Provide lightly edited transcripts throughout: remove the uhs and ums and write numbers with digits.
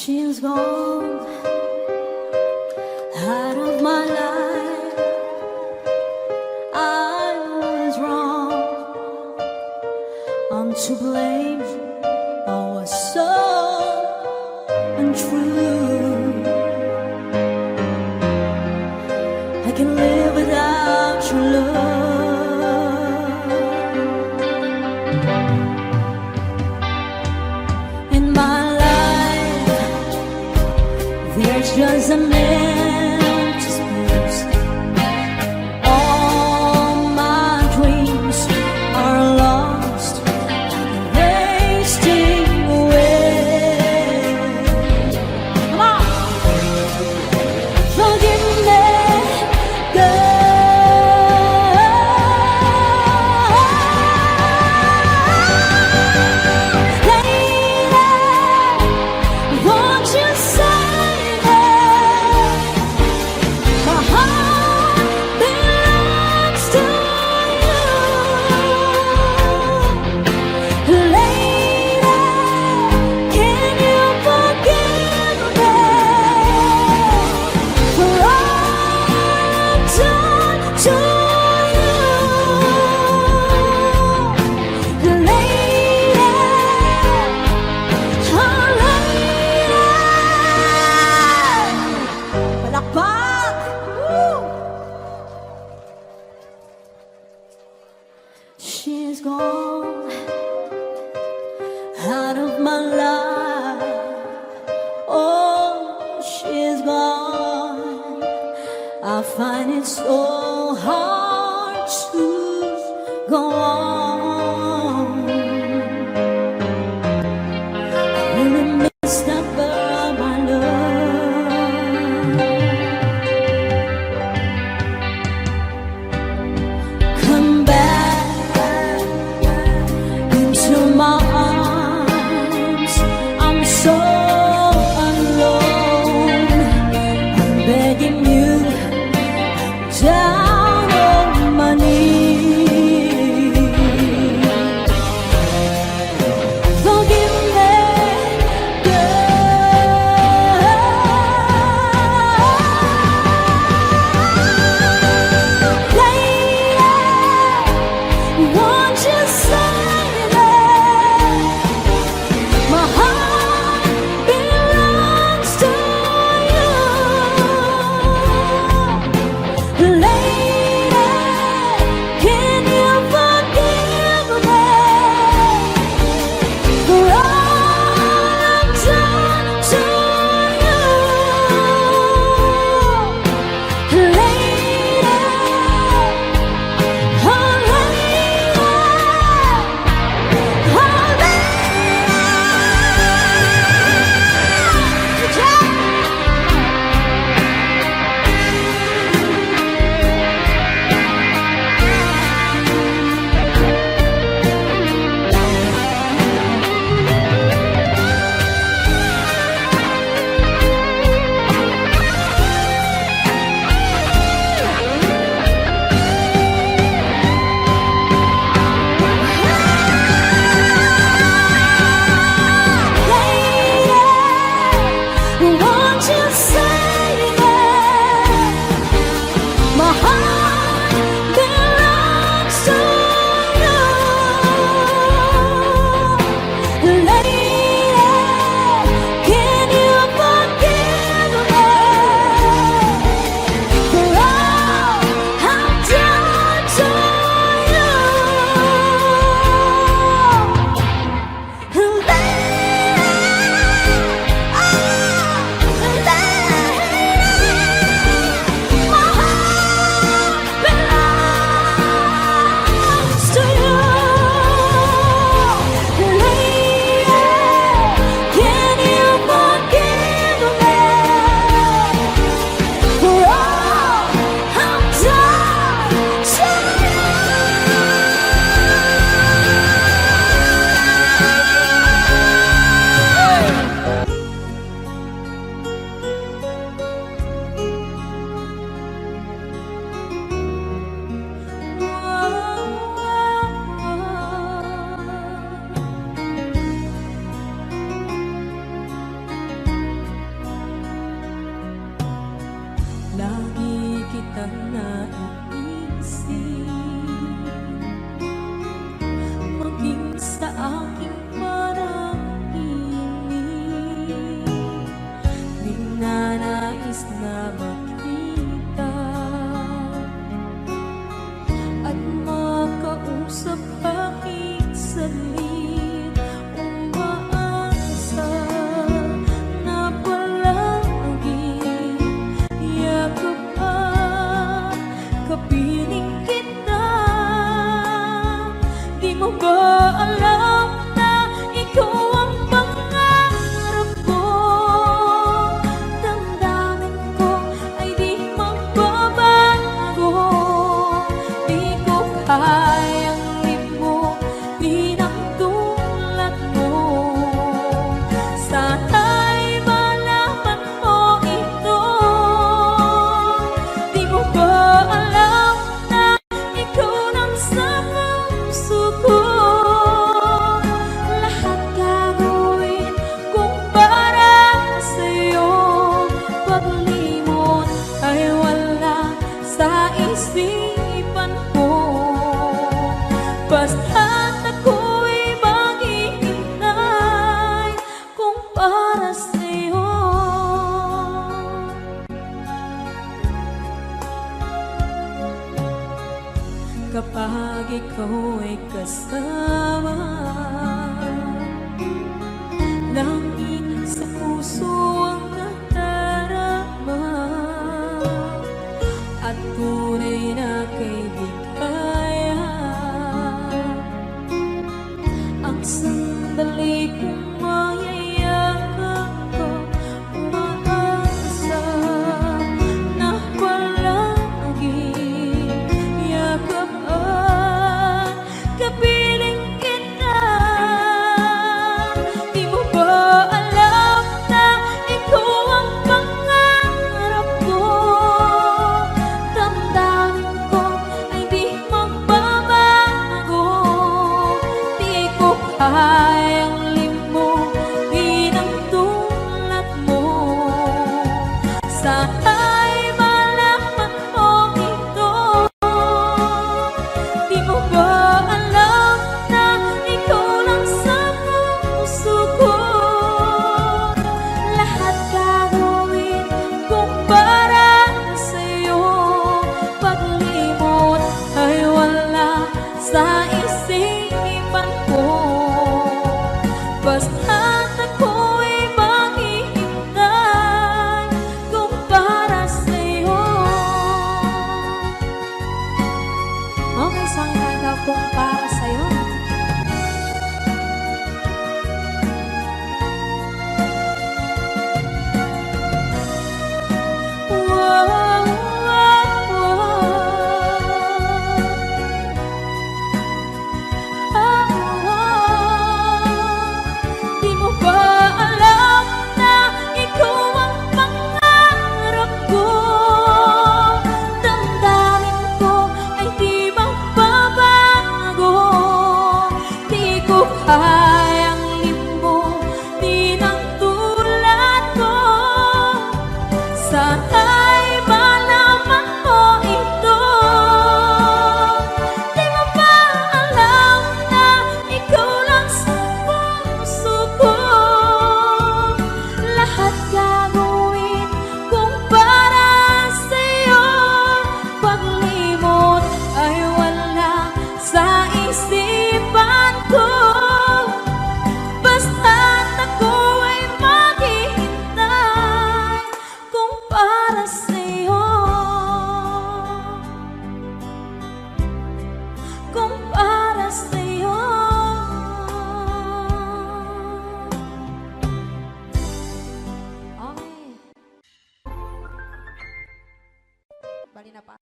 She's gone out of my life. I was wrong, I'm to blame. I was so untrue. I can live without your love. In my life, there's just an empty space. All my dreams are lost, wasting away. Come on, forgive me, lady, won't you save me? My heart belongs to you. Lady, can you forgive me for all I've done to you? Lady, oh lady, palakpak! Woo! She's gone out of my life. Oh, she's gone. I find it so hard to go on. I really miss that girl, my love. Come back into my arms. I'm so alone. I'm begging you down on my knees. ikaw ay kasama. Langit sa puso ang nadarama, at tunay na kaibigan. Ang sandali kong mayayakap ko, umaasa na palaging yakap at kapiling kita. Di mo ba alam na ikaw ang pangarap ko? Damdamin ko ay di magbabago. Di ko kayang limutin ang tulad mo. Sana'y malaman mo ito. Di mo ba alam na ikaw lang sa puso ko? Lahat gagawin kung para sa'yo. Paglimot ay wala sa isipan ko. Basta't ako'y maghihintay kung para sa'yo. Okay, saan kanta kung para sa'yo? Wow, wow, Di mo ba alam na ikaw ang pangarap ko? Damdamin ko ay di magbabago. Di ko kayang limutin ang tulad ko. Sana'y malaman mo ito. Di mo ba alam na ikaw lang sa puso ko? Lahat gagawin kung para sa'yo. Paglimot ay wala sa isipan ko. Basta't ako ay maghihintay kung para sa'yo. Kung para sa'yo. Okay. Bali na pa.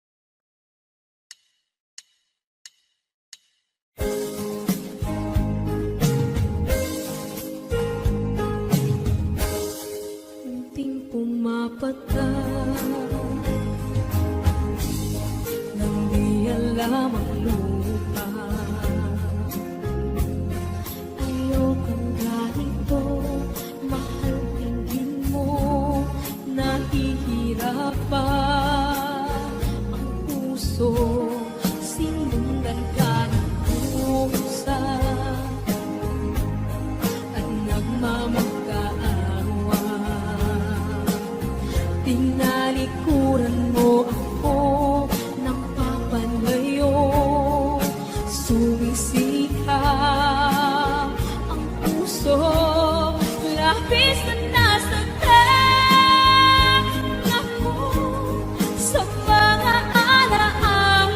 Munting pumapatak nang di alam ang lupa. Ayokong ganito, mahal, tingin mo nahihirapan ang puso. Sinundan ka ng pusa at nagmamagkaawa. Tinalikuran mo ako ng papalayo. Sumisikap ang puso, labis na nasaktan ako sa mga alaala.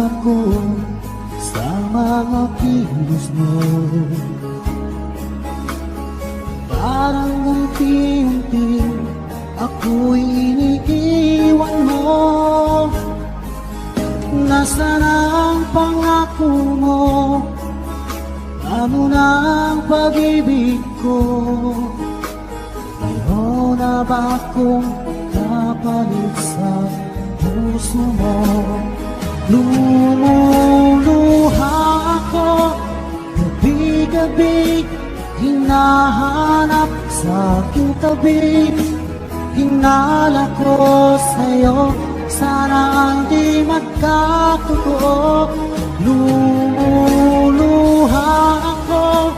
ako sa mga kilos mo. Parang unti-unti ako'y iniiwan mo. Nasaan ang pangako mo? Ano na ang pag-ibig ko? Mayroon na ba akong kapalit sa puso mo? Lumuluha ako gabi-gabi, hinahanap sa aking tabi. Hinala ko sa'yo, sana hindi magkatotoo. Lumuluha ako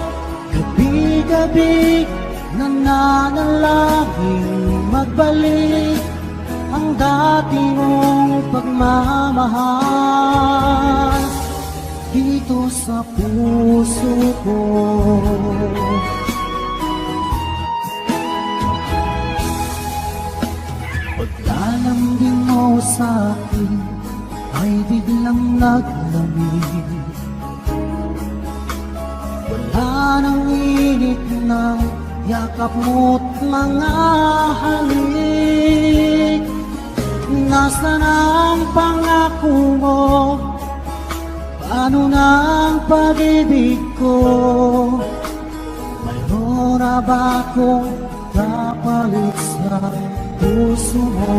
gabi-gabi, nananalangin magbalik ang dati mong pagmamahal dito sa puso ko. Paglalambing mo sa akin ay biglang naglamig. Wala nang init ng yakap mo't mga halik. Nasaan ang pangako mo? Paano na ang pag-ibig ko? Mayroon na ba akong kapalit sa puso mo?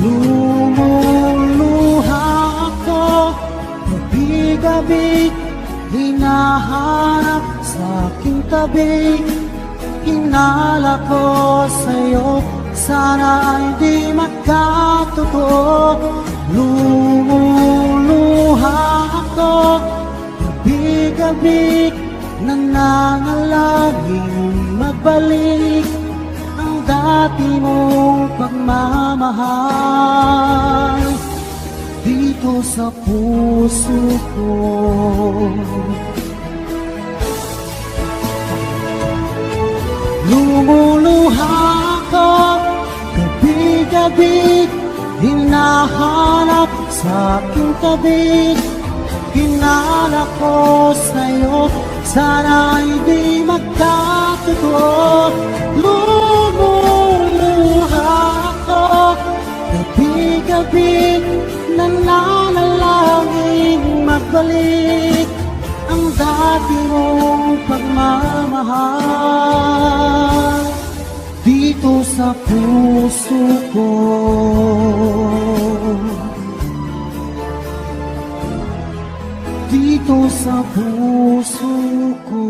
Lumuluha ako gabi-gabi, hinahanap sa aking tabi. Hinala ko sa'yo, sana hindi magkatotoo. Lumuluha ako gabi-gabi, nananalangin magbalik ang dati mong pagmamahal dito sa puso ko. Lumuluha ako gabi-gabi, hinahanap sa aking tabi. Hinala ko sa'yo, sana hindi magkatotoo. Lumuluha ako gabi-gabi, nananalangin magbalik ang dati mong pagmamahal dito sa puso ko. Dito sa puso ko.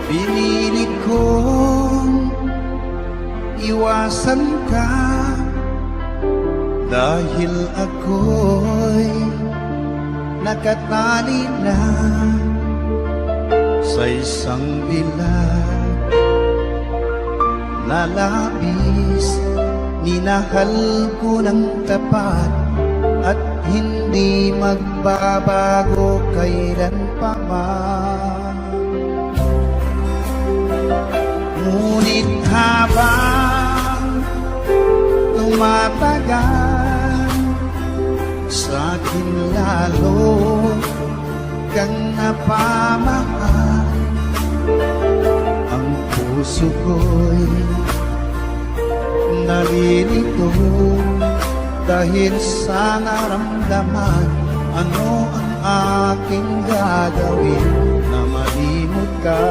Pinili kong iwasan ka dahil ako'y nakatali na sa isang bilag na labis. Minahal ko ng tapat at hindi magbabago kailan pa man. Ngunit habang tumatagal, sa akin lalo kang napamahal. Ang puso ko'y nalilito dahil sa naramdaman. Ano ang aking gagawin na malimot ka?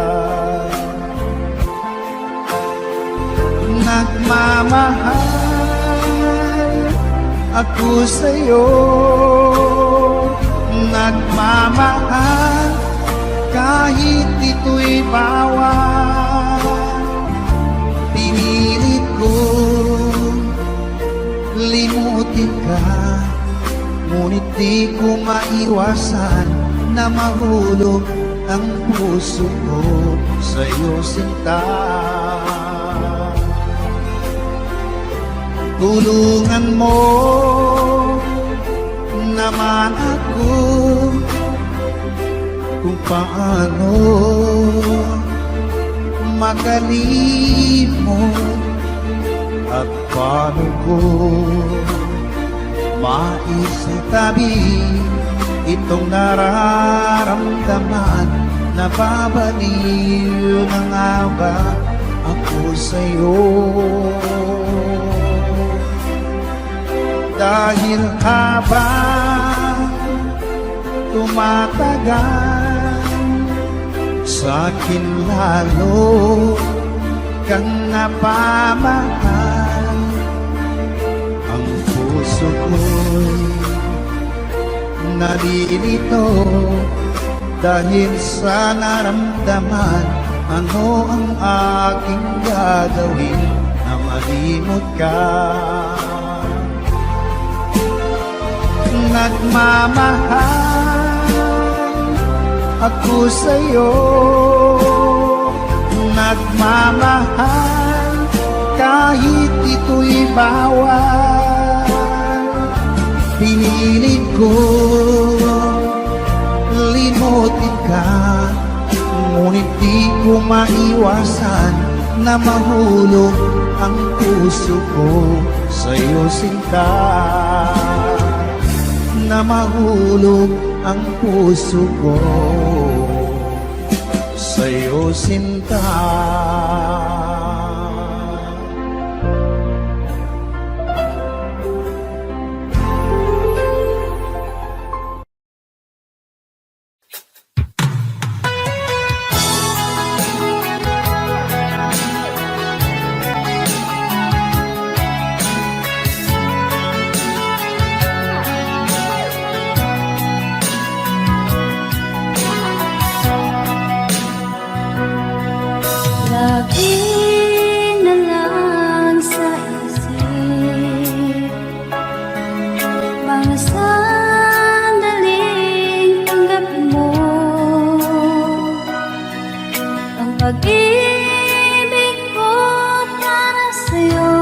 Nagmamahal ako sa'yo, nagmamahal kahit ito'y bawal. limutin ka, ngunit di ko maiwasan na mahulog ang puso ko sa'yo, sinta. Tulungan mo naman ako kung paano makalimot at paano ko maisitabi itong nararamdaman. Nababaliw na nga ba ako sa'yo? Dahil habang tumatagal, sa'kin lalo kang napamahal. Ang puso ko'y nalilito dahil sa naramdaman. Ano ang aking gagawin na malimot ka? Nagmamahal ako sa'yo, nagmamahal kahit ito'y bawal. Pinilit ko limutin ka, ngunit di ko maiwasan na mahulog ang puso ko sa'yo, sinta. Na mahulog ang puso ko sa'yo, sinta. Lagi na lang sa isip mga sandaling tanggapin mo ang pag-ibig ko para sa'yo.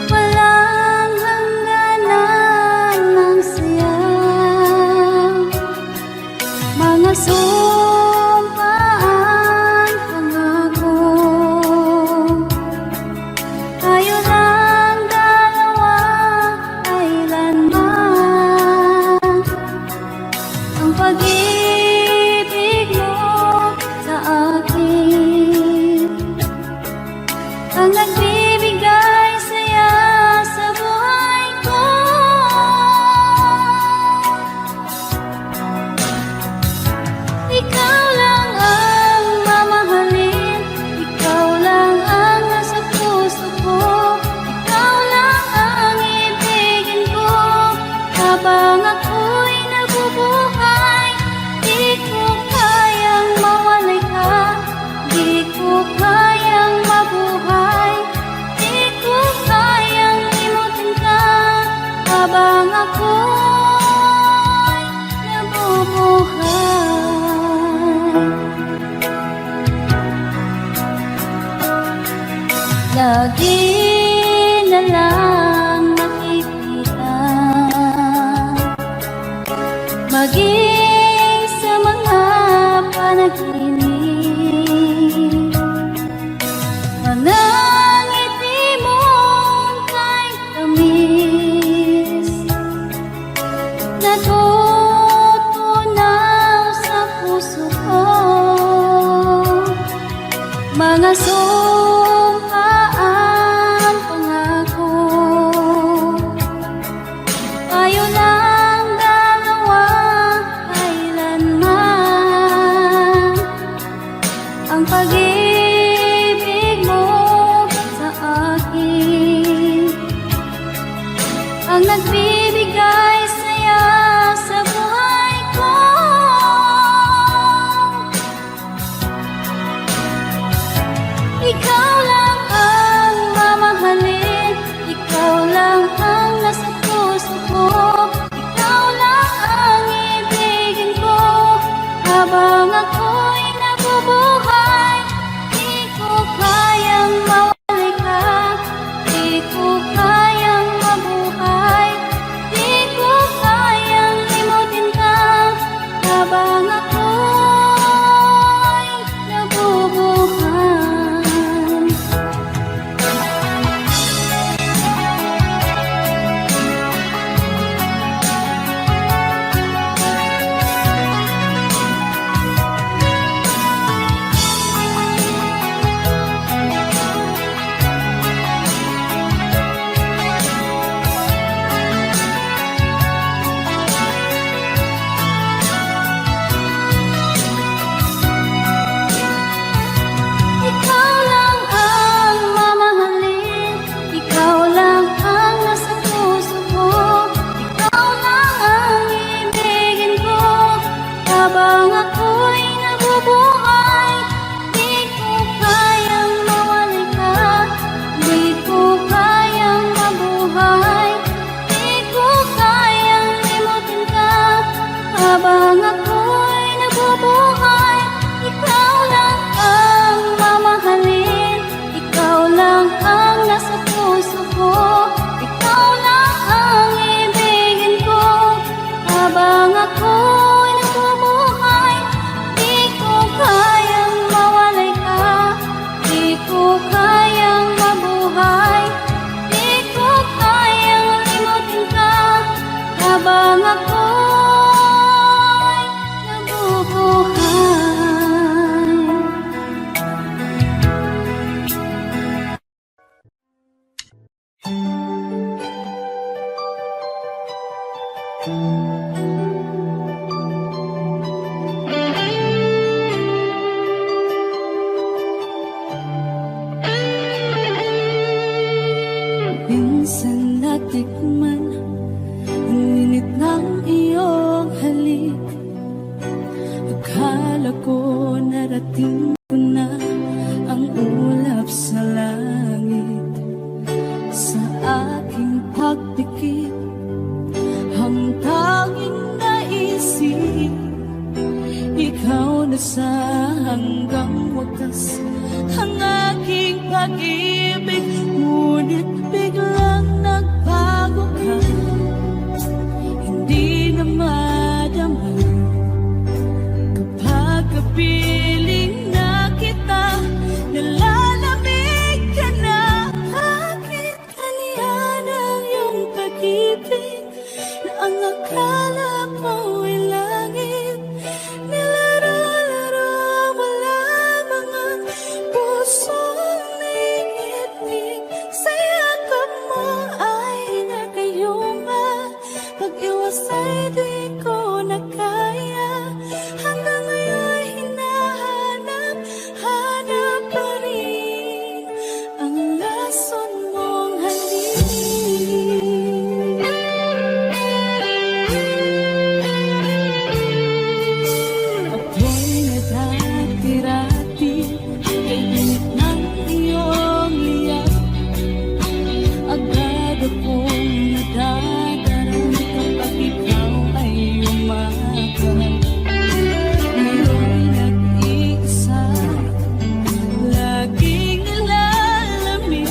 Walang hangganan ng saya, mga pag-ibig mo sa akin ang nagbibigay saya sa buhay ko. Ikaw lang ang mamahalin, ikaw lang ang nasa puso ko, ikaw lang ang ibigin ko habang ako'y nabubuhay. Di ko kayang mawalay ka, di ko kayang mabuhay, di ko kayang limutin ka habang ako'y nabubuhay. Lagi na lang nakikita, maging sa mga panaginip, mga ngiti mong kahit tamis, natutunaw sa puso ko, mga sumpaan pangako. Tayo lang dalawa kailanman, ang pag-ibig mo sa akin ang nagbibigay saya sa buhay ko. Ikaw lang ang mamahalin, matikman ang init ng iyong halik. Akala ko narating ko na ang ulap sa langit. Sa aking pagpikit, ang tanging naisip, ikaw na sa hanggang wakas ang aking pag-ibig. Ngunit biglang nagbago ka, hindi na madama kapag kapiling na kita. Nalalamig ka na, bakit kaniyan ang iyong pag-ibig na ang akala mo ay langit? Nilaro-laro mo lamang ang pusong naiinig. Sa yakap mo ay nagayuma, pag-iwas ay di ko na kaya. Hanggang ngayon hinahanap, hanap pa rin ang lason mong halik. Ako'y nadati-rati kay init ng iyong liyak. Agad akong nadadarang kapag ikaw ay umagal. Ngayon nag-iisa, laging nalalamig.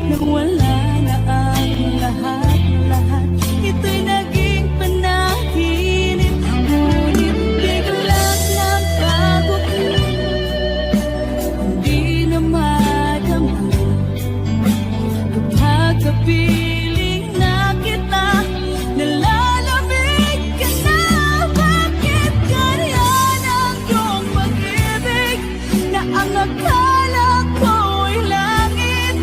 Nang wala na ang lahat-lahat, ito'y naging panaginip. Ngunit biglang nagbago ka, hindi na madama kapag kapiling na kita. Nalalamig ka na, bakit ganyan ang iyong pag-ibig na ang akala ko'y langit?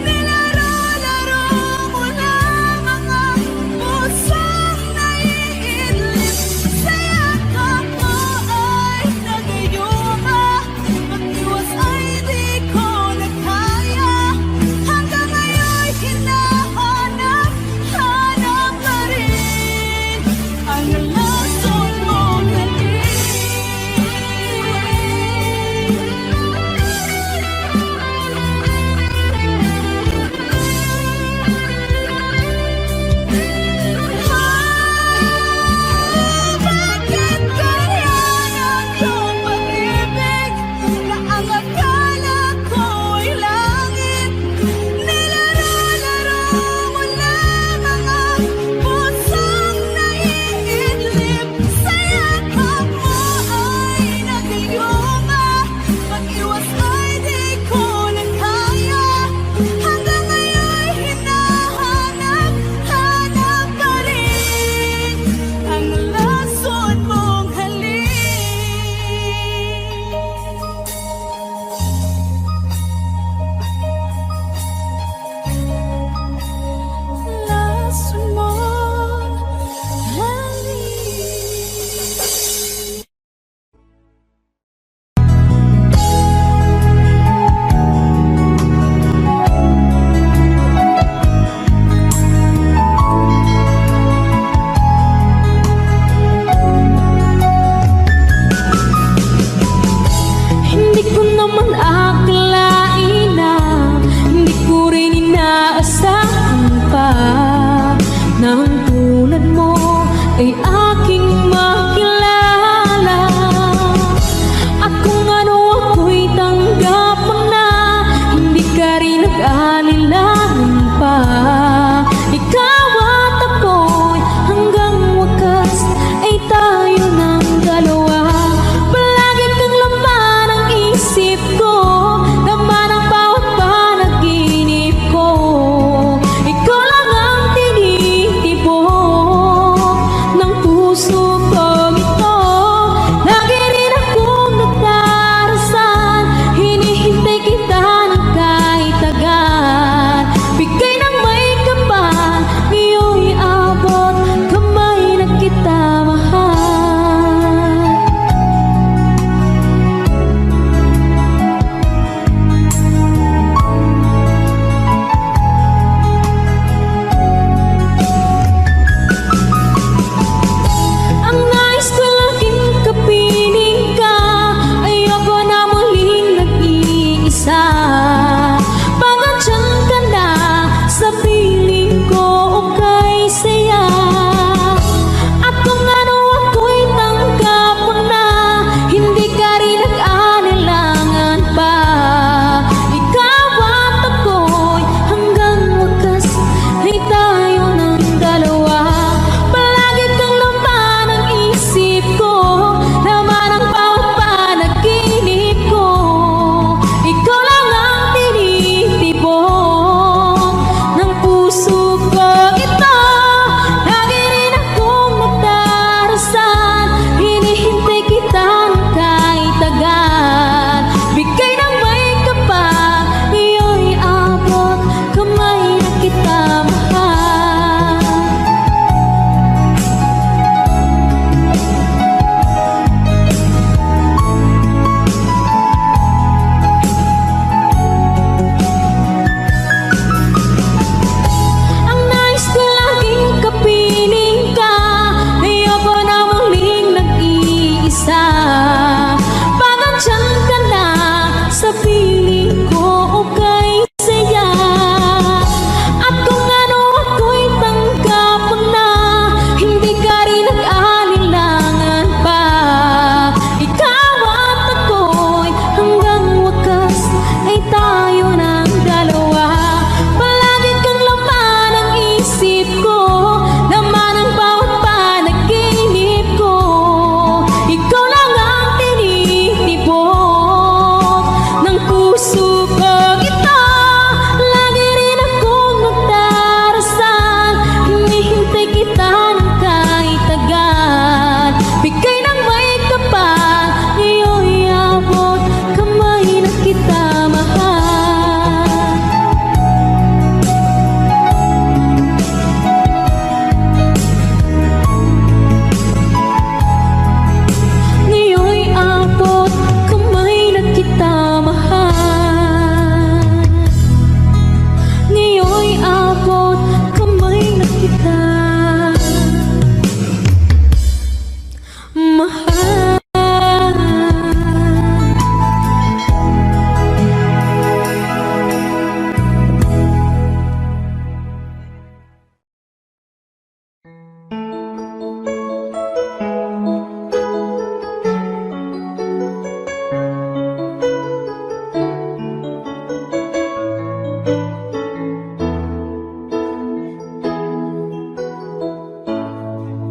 Nilaro-laro mo lamang ang pusong naiidlip. Sa yakap mo ay nagayuma, pag-iwas ay di ko na kaya. Hanggang ngayon hinahanap, hanap pa rin ang lason mong halik. Bakit ganyan ang iyong pag-ibig na ang akala ko'y langit? Nilaro-laro mo lamang ang pusong naiidlip. Sa yakap mo ay nagayuma, pag-iwas ay di ko na kaya. Hanggang ngayon hinahanap, hanap pa rin ang lason mong halik. Lason mong halik. Hindi ko naman akalain na, hindi ko rin inaasahan pa na ang tulad mo ay aking makilala. At kung ano ako'y tanggap mo na, hindi ka rin nag-alilangan pa. Ikaw at ako'y hanggang wakas ay tayo ng dalawa. Palagi kang laman ang isip ko, nag-iisa. Pag andyan ka na sa piling ko, okay saya. At kung ano ako'y tanggap mo na, hindi ka rin nag-anilangan pa. Ikaw at ako'y hanggang wakas ay tayo ng dalawa. Palagi kang laman ng isip ko, laman ang bawat panaginip ko. Ikaw lang ang tinitibok ng puso ko. Ito, lagi rin akong nagdarasal, hinihintay kita ng kahit tagal. Bigay ng may kapal, iyo'y abot kamay na kita mahal. Ang nais ko laging kapiling ka, ayoko na muling nag-iisa. Pag andyan ka na sa piling ko, okay saya. At kung ano ako'y tanggap mo na, hindi ka rin nag-anilangan pa. Ikaw at ako'y hanggang wakas ay tayo ng dalawa. Palagi kang laman ng isip ko, laman ang bawat panaginip ko. Ikaw lang ang tinitibok ng puso ko. Ito, lagi rin akong nagdarasal, hinihintay kita ng kahit tagal. Bigay ng may kapal, iyo'y abot kamay na kita mahal. Ngayo'y abot kamay na kita mahal. Ngayo'y abot kamay na kita mahal.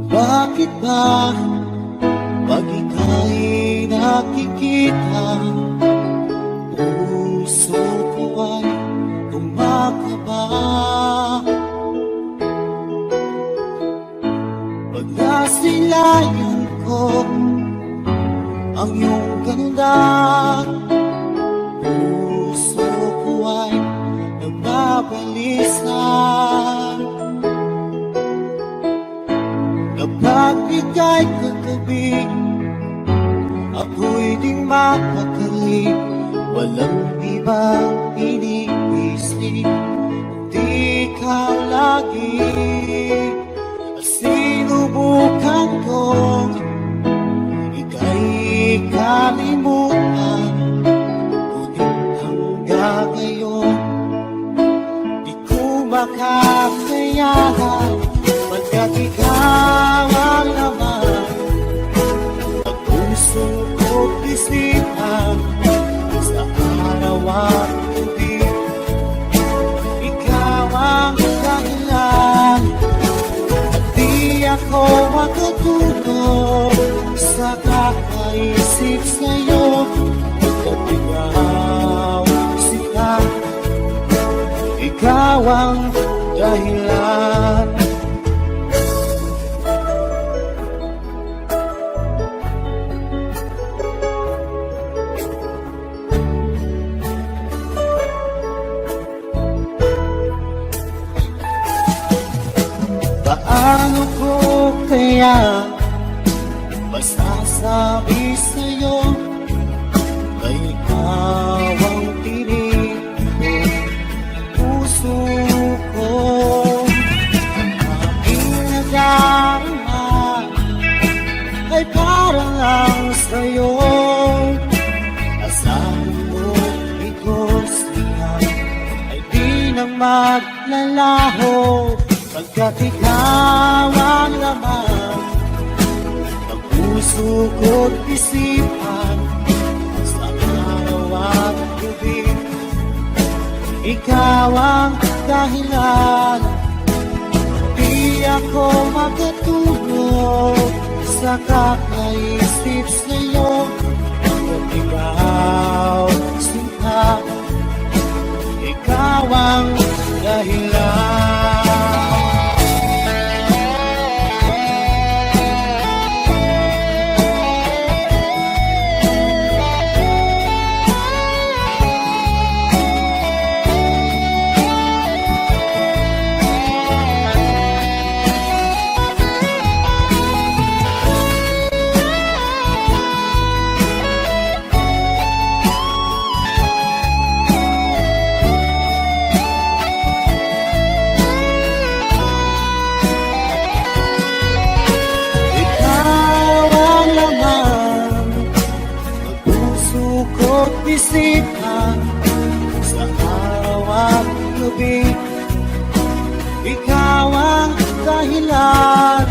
Bakit ba pag ika'y nakikita, puso ko ay kumakaba? Pag nasilayan ko ang iyong ganda, puso ko ay nababalisa. Kapag ika'y katabi, ako'y di mapakali. Walang ibang iniisip, kundi ikaw lagi. At sinubukan kong ika'y kalimutan, ngunit hanggang ngayon di ko makakayanan. Pagkat ikaw ang laman ng puso ko't isipan, sa araw at gabi, ikaw ang dahilan. At di ako matutulog sa kakaisip sa'yo. Pagkat ikaw sila, ikaw ang dahilan. Paano ko kaya masasabi sa'yo na ikaw ang tinig ko, puso ko? maglalaho pagkat ikaw ang laman ng puso ko't isipan sa araw at gabi. Ikaw ang dahilan, di ako makatulog sa kakaisip sa'yo. Pagkat ikaw sinta, ikaw ang dahilan. Bisita sa araw at gabi. Ikaw ang dahilan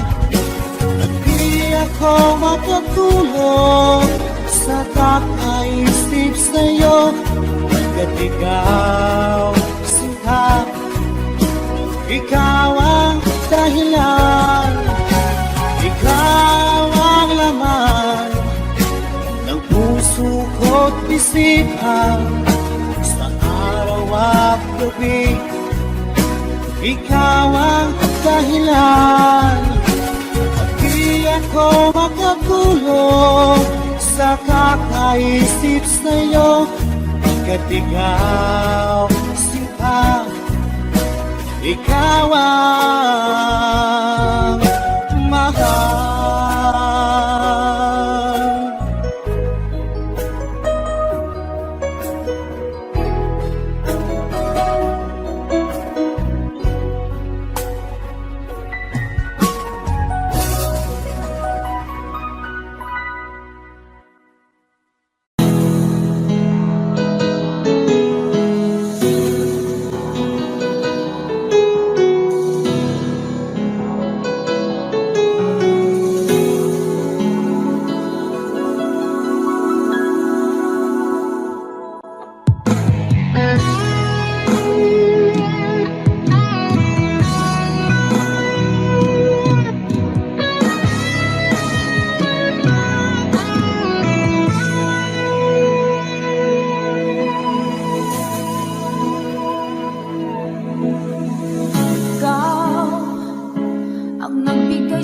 at di ako makatulog sa kakaisip sa'yo. Pagkat ikaw sinta, ikaw ang dahilan, ikaw ang laman ng puso ko't isipan sa araw at gabi. Ikaw ang dahilan at di ako makatulog sa kakaisip sa'yo. Pagkat ikaw sinta, ikaw ang mahal.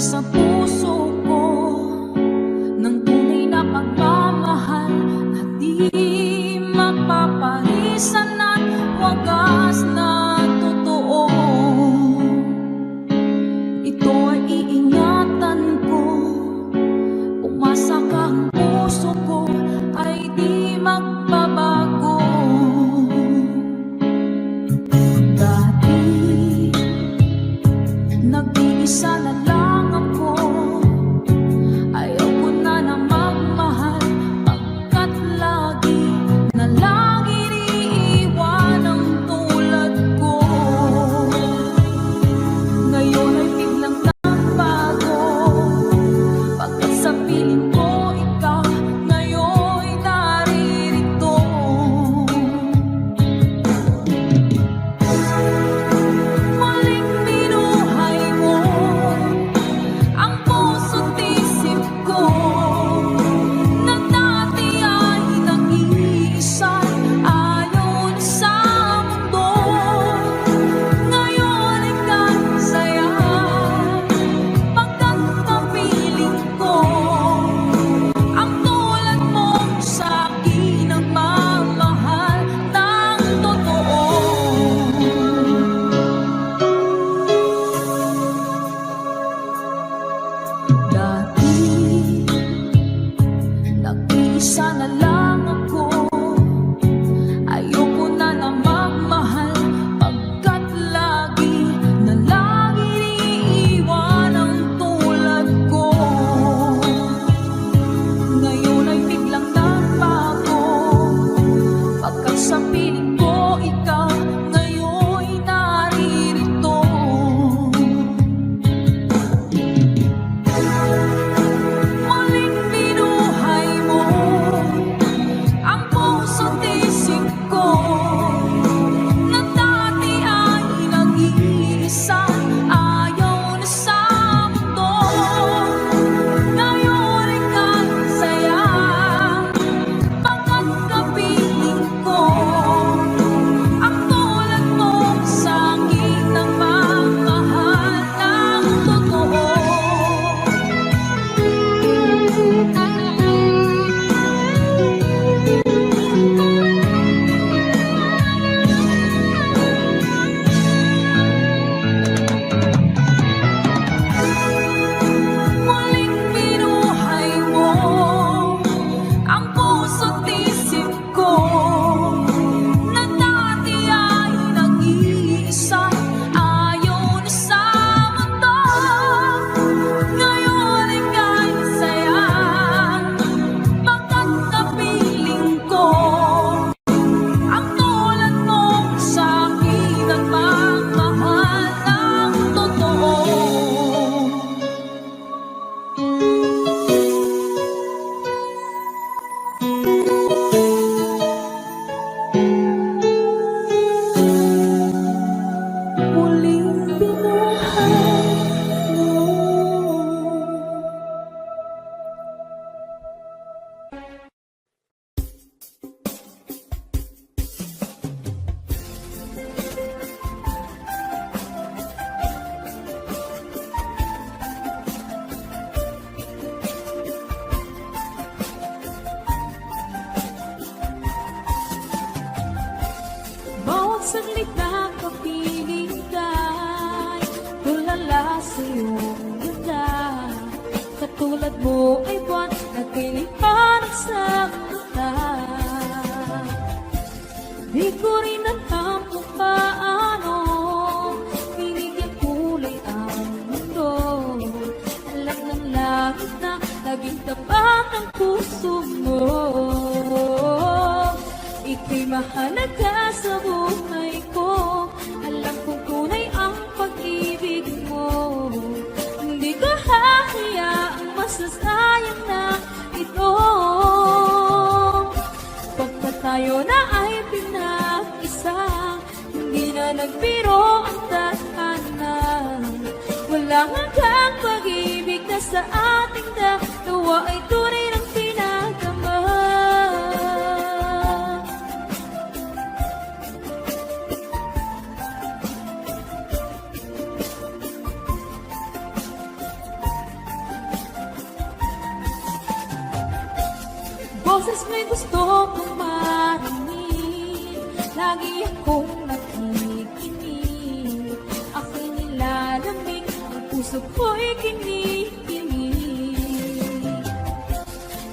Sa puso ko ng tunay na pagmamahal na di mapaparisan at wagas na totoo. Ito ay iingatan ko, umasa ka ang puso ko ay di magbabago. Dati nag-iisa na lang sa piling ko ikaw ngayon'y saglit na kapiling ka'y tulala sa iyong ganda. Katulad mo ay buwan na tinihanap sa mata. Di ko rin alam kung paano binigyan kulay ang mundo. Alam ng langit na laging tapat ang puso mo. Ika'y mahalaga sa buhay ko. Alam kong tunay ang pag-ibig mo. Hindi ko hahayaang masasayang na ito. Pagkat tayo na ay pinag-isa, hindi na nagbiro ang tadhana. Walang hanggang pag-ibig na sa ating dalawa ay tunay ng pinagama. Boses mo'y gusto kong marinig, lagi akong nakikinig. Ako'y nilalamig, ang puso ko'y kinikinig.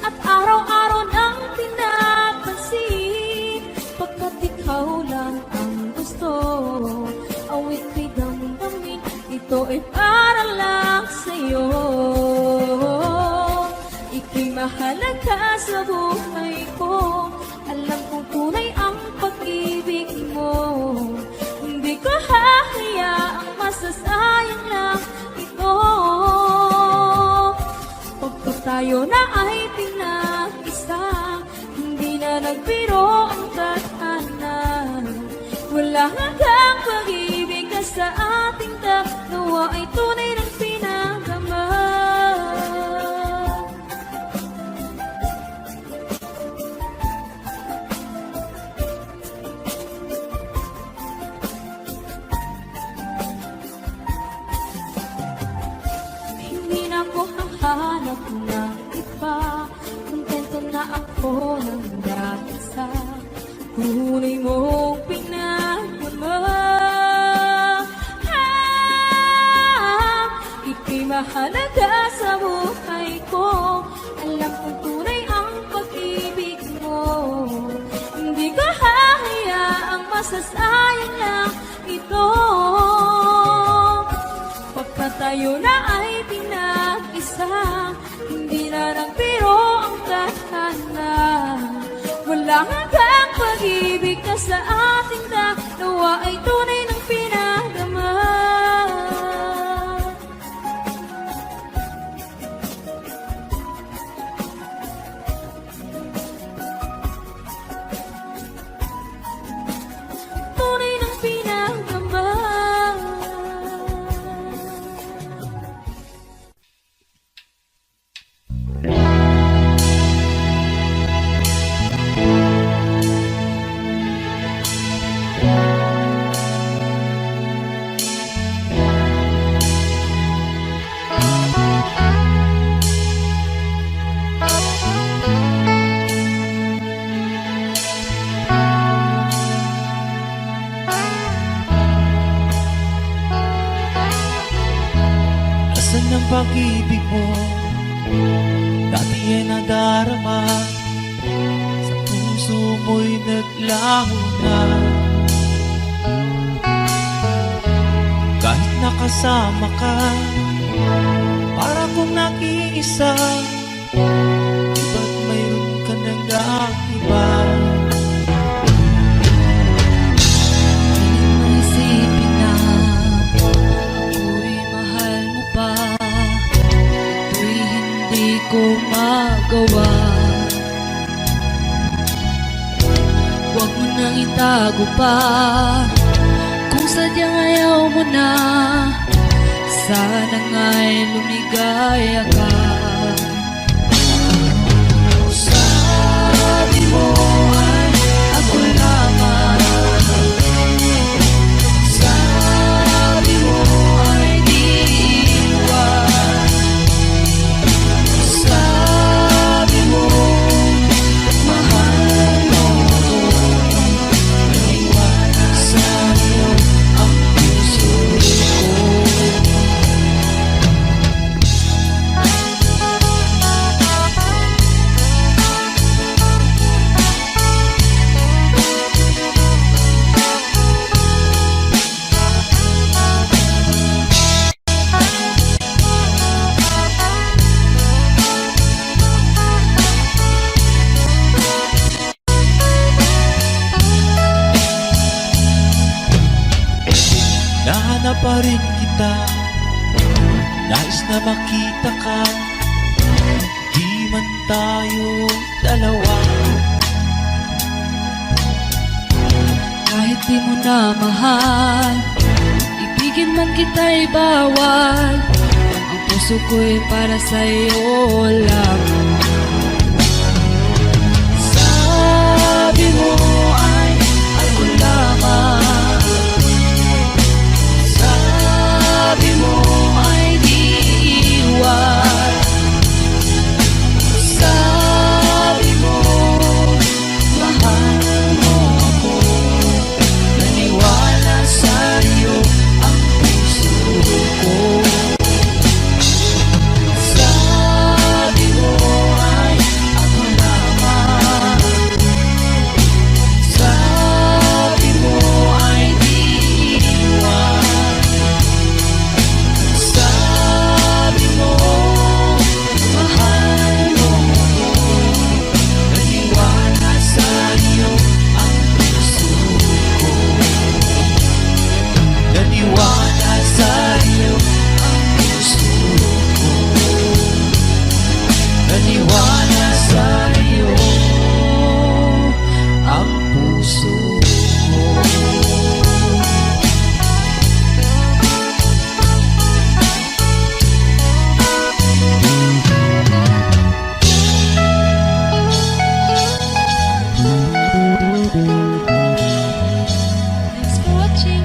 At araw-araw nang pinapansin, pagkat ikaw lang ang gusto. Awit ko'y damdamin, ito ay para lang sa'yo. Ika'y mahalaga sa buhay ko. Alam kong tunay ang pag-ibig mo. Hindi ko hahayaang masasayang lang ito. Pagkat tayo na ay pinag-isa, hindi na nagbiro ang tadhana. Wala hanggang pag-ibig na sa ating dalawa ay tunay ng pinagama. Hindi na ko hahanap ng iba, kontento na ako ng dati sa kulay mong pinagmamahal. Ika'y mahalaga sa buhay ko. Alam kong tunay ang pag-ibig mo. Hindi ko hahayaang masasayang lang ito. Pagkat tayo na ay pinag-isa, hindi na nagbiro ang tadhana. Walang hanggang pag-ibig na sa ating dalawa ay tunay ng pinagama. Tunay ng pinagama. Asan ang pag-ibig mo? Dati ay nadarama, sa puso mo'y naglaho na. Kahit nakasama ka, para kong nag-iisa. Ba't mayroon ka nang iba? Isipin na ako'y mahal mo pa, ito'y hindi ko magawa. Huwag mo nang itago pa, kung sadyang ayaw mo na, sana nga'y lumigaya ka. Sabi mo ay ako lamang, sabi mo ay di iwan, sabi mo mahal mo ako, iwan sa Hinahanap pa rin kita, nais na makita ka, di man tayo dalawa. Kahit di mo na mahal, ibigin man kita'y bawal, ang puso ko'y para sa'yo lamang. Sabi mo ay ako lamang, sabi mo ay di iwan, sabi mo mahal mo ako, naniwala sa'yo ang puso ko. Sabi mo ay ako lamang, sabi mo ay di iwan, sabi mo mahal mo ako, naniwala sa'yo ang puso ko. Naniwala sa'yo ang puso ko, naniwala sa'yo ang puso ko. Thanks for watching.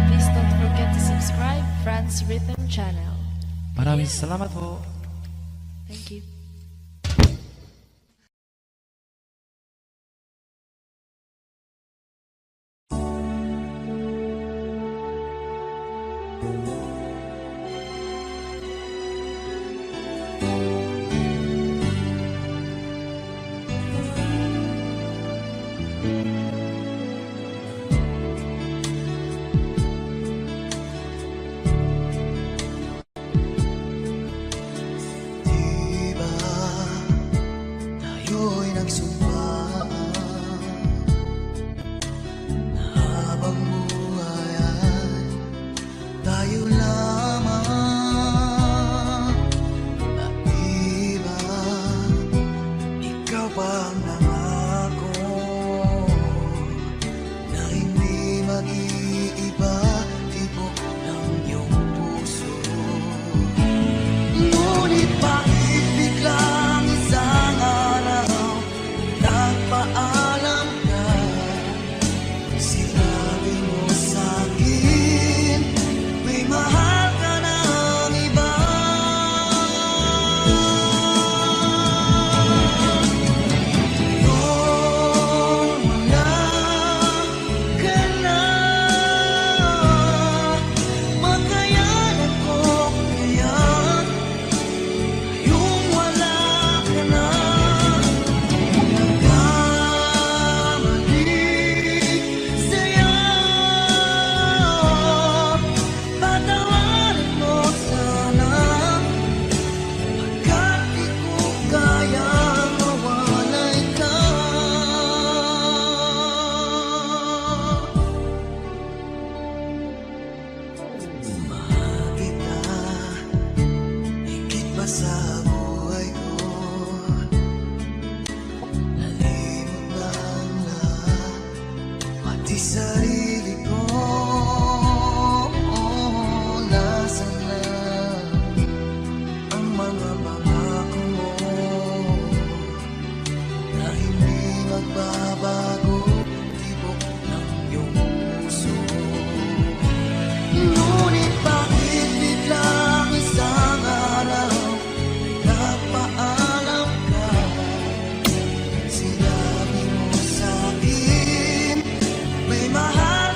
Please don't forget to subscribe Franz Rhythm Channel. Maraming salamat po. Thank you. Diba tayo'y nagsumpa na habang buhay ay tayo lamang. At diba ikaw pa ang nangako na hindi mag-iiba, tibok ng iyong puso. Ngunit bakit biglang isang araw nagpaalam ka? Sinabi mo sa'kin may mahal ka ng iba. Noon wala ka na, makayanan ko kaya't yung wala ka na. Nagkamali sa'yo, patawarin mo sana, pagkat di ko kayang mawalay ka. Mahal kita higit pa sa buhay ko, nalimot na ang lahat, pati sarili ko. Nasaan na ang mga pangako mo na hindi magbabago, tibok ng iyong puso? Ngunit bakit biglang isang araw nagpaalam ka? Sinabi mo sa'kin may mahal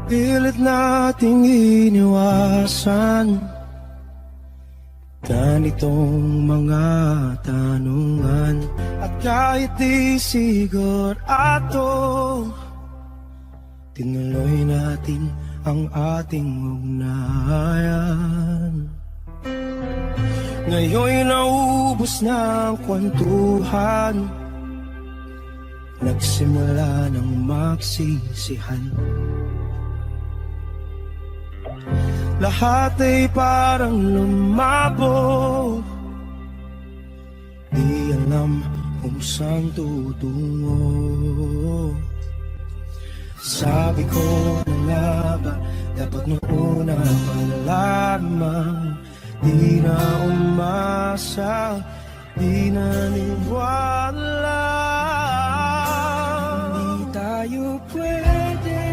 Pilit nating iniwasan ganitong mga tanungan. At kahit di sigurado, tinuloy natin ang ating ugnayan. Ngayon'y naubos na ang kwentuhan, nagsimula ng magsisihan. Lahat ay parang lumabo, di alam kung saan tutungo. Sabi ko na nga ba, dapat nung una pa lamang, di na umasa, di naniwala. Hindi tayo pwede,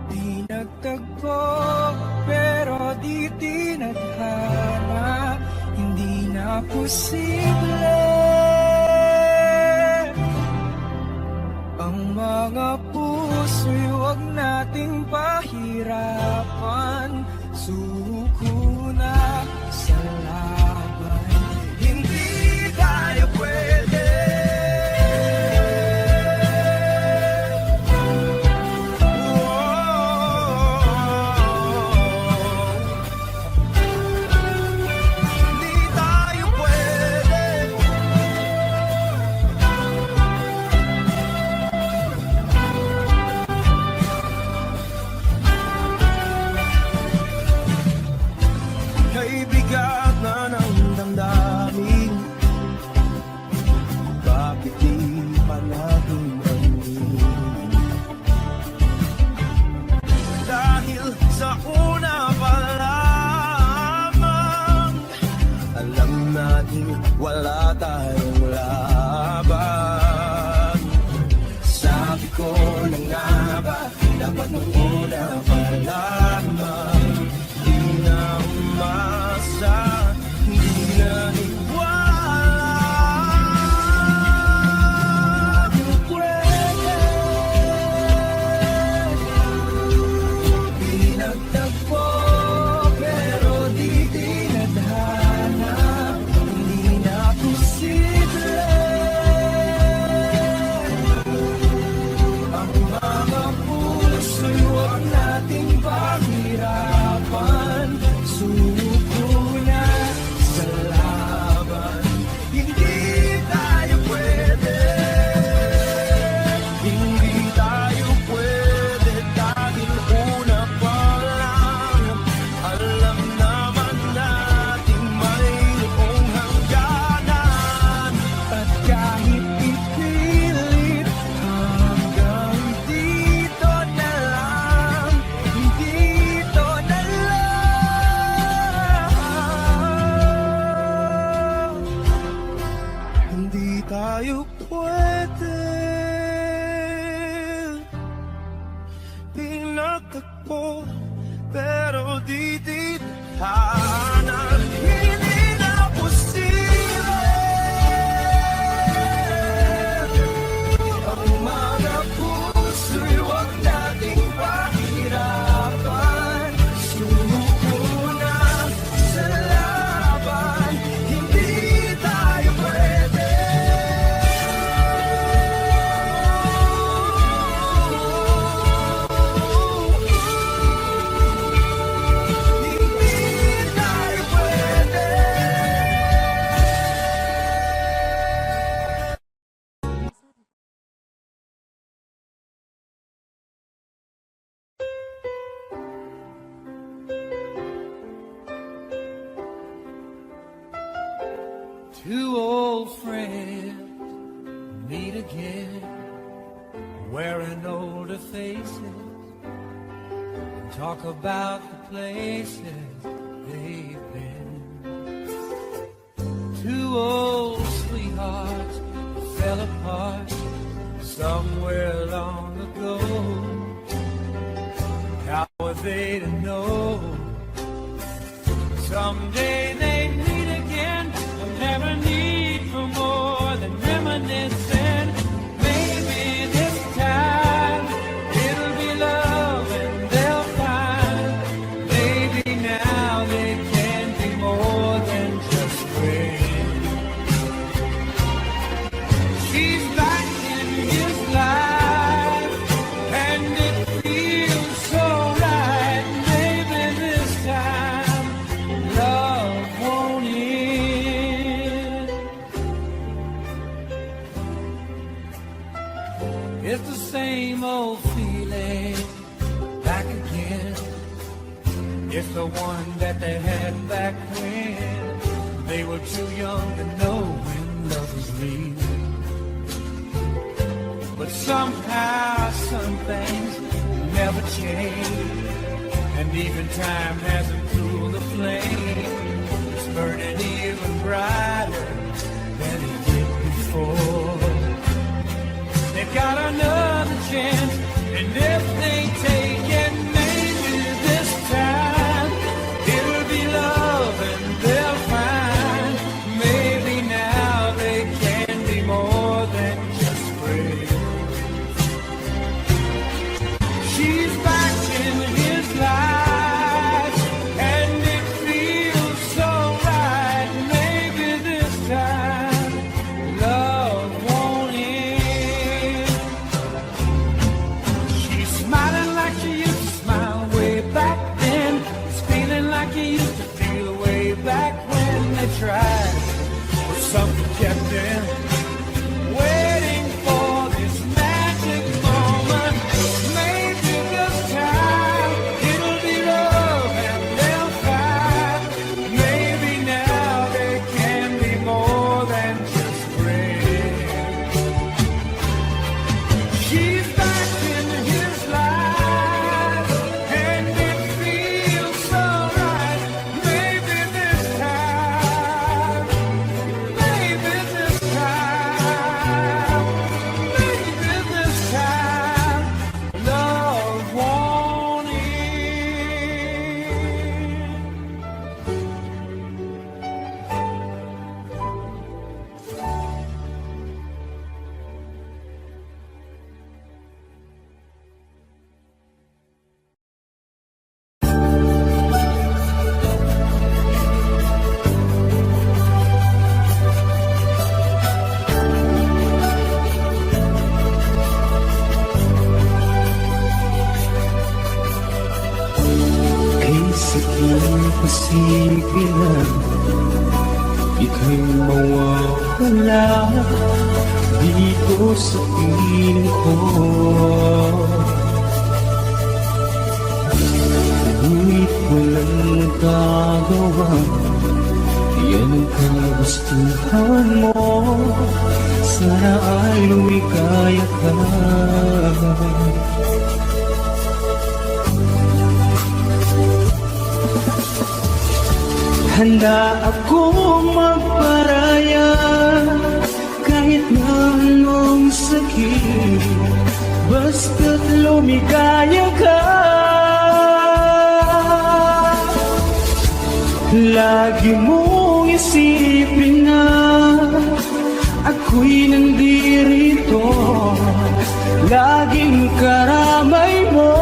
di nagtagpo, pero di tinadhana. Hindi na posible ang mga puso'y huwag nating pahirapan. Suko na sa laban, hindi tayo pwede. Hindi tayo pwede. Kay bigat na ng damdamin, bakit di pa natin aminin? Dahil sa una pa lamang, alam natin wala tayong laban. Sabi ko na nga ba, dapat nung una pa lamang, di na umasa, di na iwala. Di pwede, di nagtagpo, pero di tinadhana. Hindi na posible ang mga puso'y huwag nating pahirapan. Suko na sa laban, hindi tayo pwede. Hindi tayo pwede dahil una pa lang, alam naman natin mayroong hangganan. At kahit ipilit, hanggang dito na lang, dito na lang. Hindi tayo pwede, pinagtagpo, pero di titana. Hindi na posible ang mga puso'y huwag nating pahirapan. Suko na sa laban, hindi tayo pwede. Hindi tayo pwede. Two old friends meet again, wearing older faces, and talk about the places they've been. Two old sweethearts fell apart somewhere long ago. How were they to know? Someday they meet again. There'll never need for more than reminiscing. Maybe this time It's the same old feeling back again. It's the one that they had back when they were too young to know when love was real. But somehow some things never change, and even time hasn't cooled the flame. It's burning even brighter than it did before. They've got another chance, and if they take it, maybe this time it'll be love and they'll find maybe now they can be more than just friends. She's back in his life, and it feels so right. Maybe this time love won't end. She's smiling like she used to smile way back then. It's feeling like he used to feel way back when they tried, but something kept them waiting for this magic moment. Maybe this time it'll be love and they'll find maybe now they can be more than just friends. She's back in his life, and it feels so right. Maybe this time, maybe this time, maybe this time, love won't end. Kaysa imposible na ika'y mawawala dito sa piling ko. Ngunit walang magagawa, yan ang kagustuhan mo. Sana ay lumikaya ka. Handa akong magparaya kahit na anong sakit, basta't lumikaya ka. Lagi mong isipin na ako'y nandirito, laging karamay mo.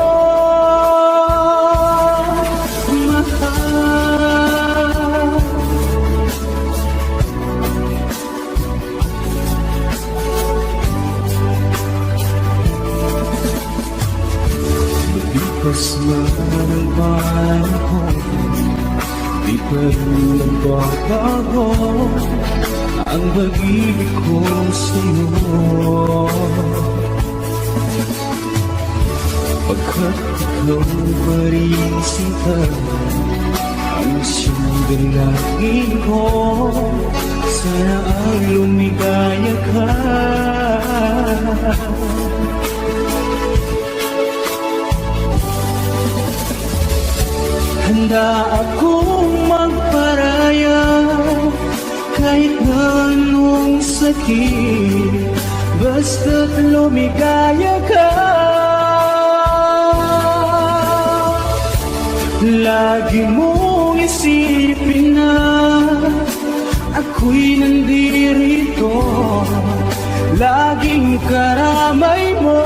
Lipas man ang panahon, di pa rin nagbabago ang pag-ibig ko sa'yo. Pagkat ikaw pa rin sinta, ang siyang dalangin ko. Sana ang lumigaya ka. Handa akong magparaya kahit na anong sakit, basta't lumigaya ka. Lagi mong isipin na ako'y nandirito, laging karamay mo.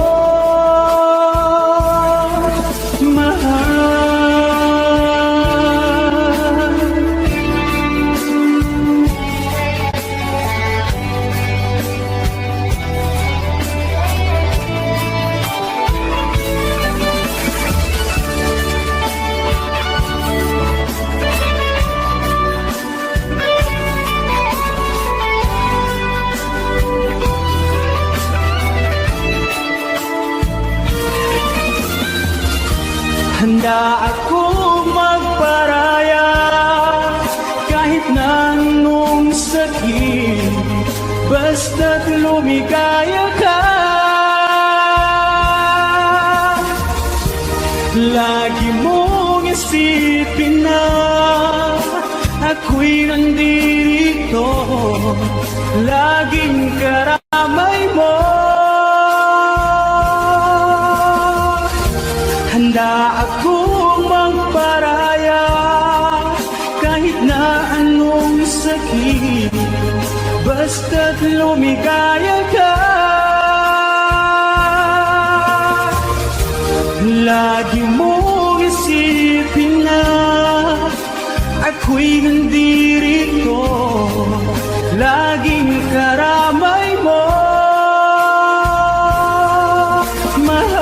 Handa akong magparaya kahit na anong sakit, basta't lumigaya ka. Lagi mong isipin na ako'y nandito, laging karamay mo. Handa akong magparaya kahit na anong sakit, basta't lumigaya ka. Lagi mong isipin na ako'y nandito, laging karamay mo, mahal.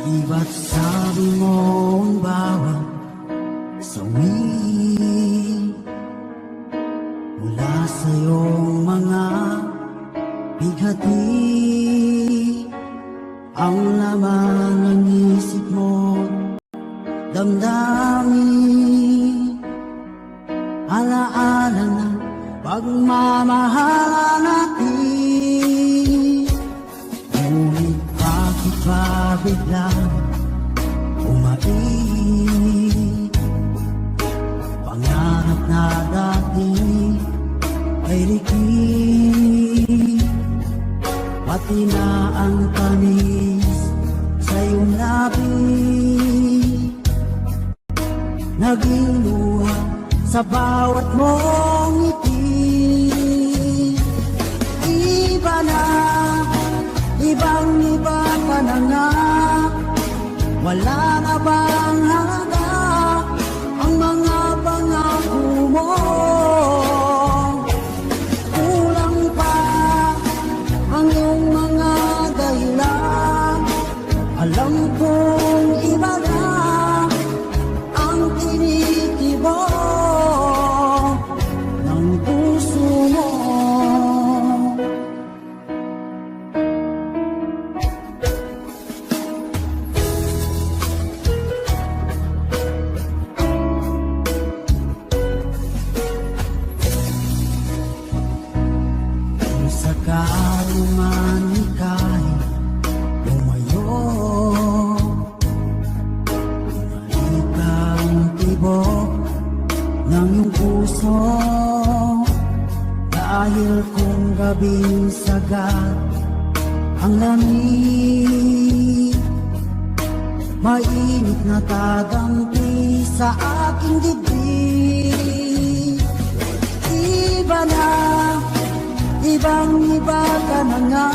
Iba't sabi mo ang bawat sawi mula sa iyong mga bighati, ang laman ng isip mo, damdamin, alaala ng pagmamahalan natin. Ngunit bakit ba biglang umaib? Pangarap na dati ay likid, pati na ang tamis sa iyong labi, naging luha sa bawat mong ngiti. Iba na, ibang-iba ka na nga, wala na bang halaga ang mga pangako mo? Kulang pa ang iyong mga dahilan, alam kong iba na ang tinitibok ng puso mo. Sakali man ika'y lumayo, bumalik ang tibok ng iyong puso, dahil kung gabing sagat ang lamig, mainit na tagampi sa aking dibdib. Iba na, ibang-iba ka na nga,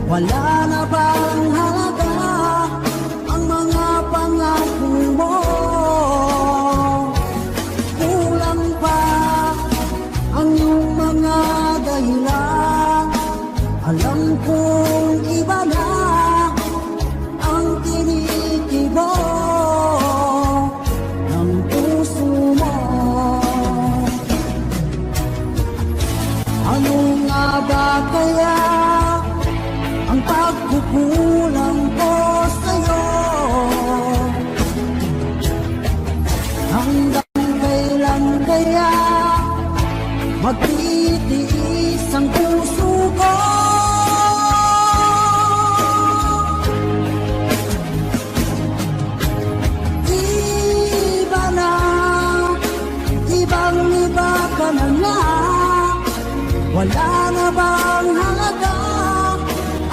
wala na bang halaga ang mga pangako mo? Kulang pa ang iyong mga dahilan, alam kong iba na ang tinitibok ng puso mo. Ano nga ba kaya ang pagkukulang ko sa'yo? Hanggang kailan kaya magtitiis ang puso ko? Iba na, ibang-iba ka na nga, wala na bang halaga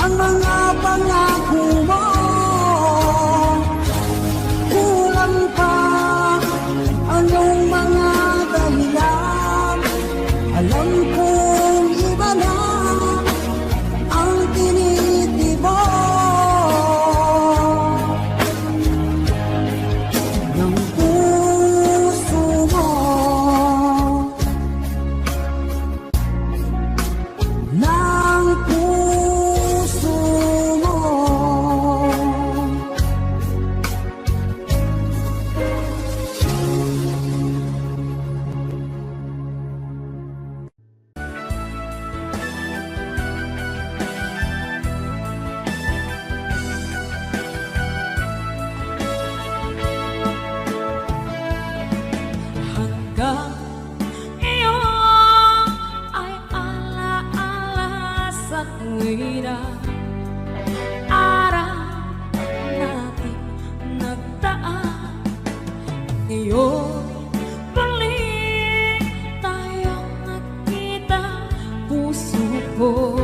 ang mga pangako mo? Kulang pa ang iyong mga dahilan, alam kong iba na ang tinitibok talina. Araw natin nagdaan, ngayon balik tayong nagkita. Puso ko,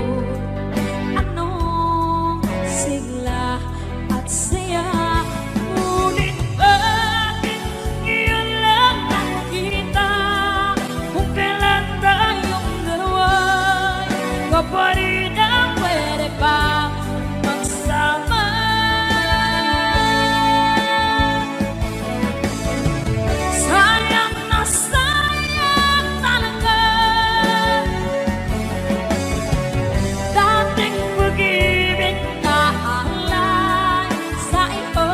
anong sigla at saya, ngunit bakit ngayon lang nakita? Kung kailan tayong dalawa'y kapalit ang pwede pa magsama. Sayang na sayang talaga dating pag-ibig na alay sa iyo.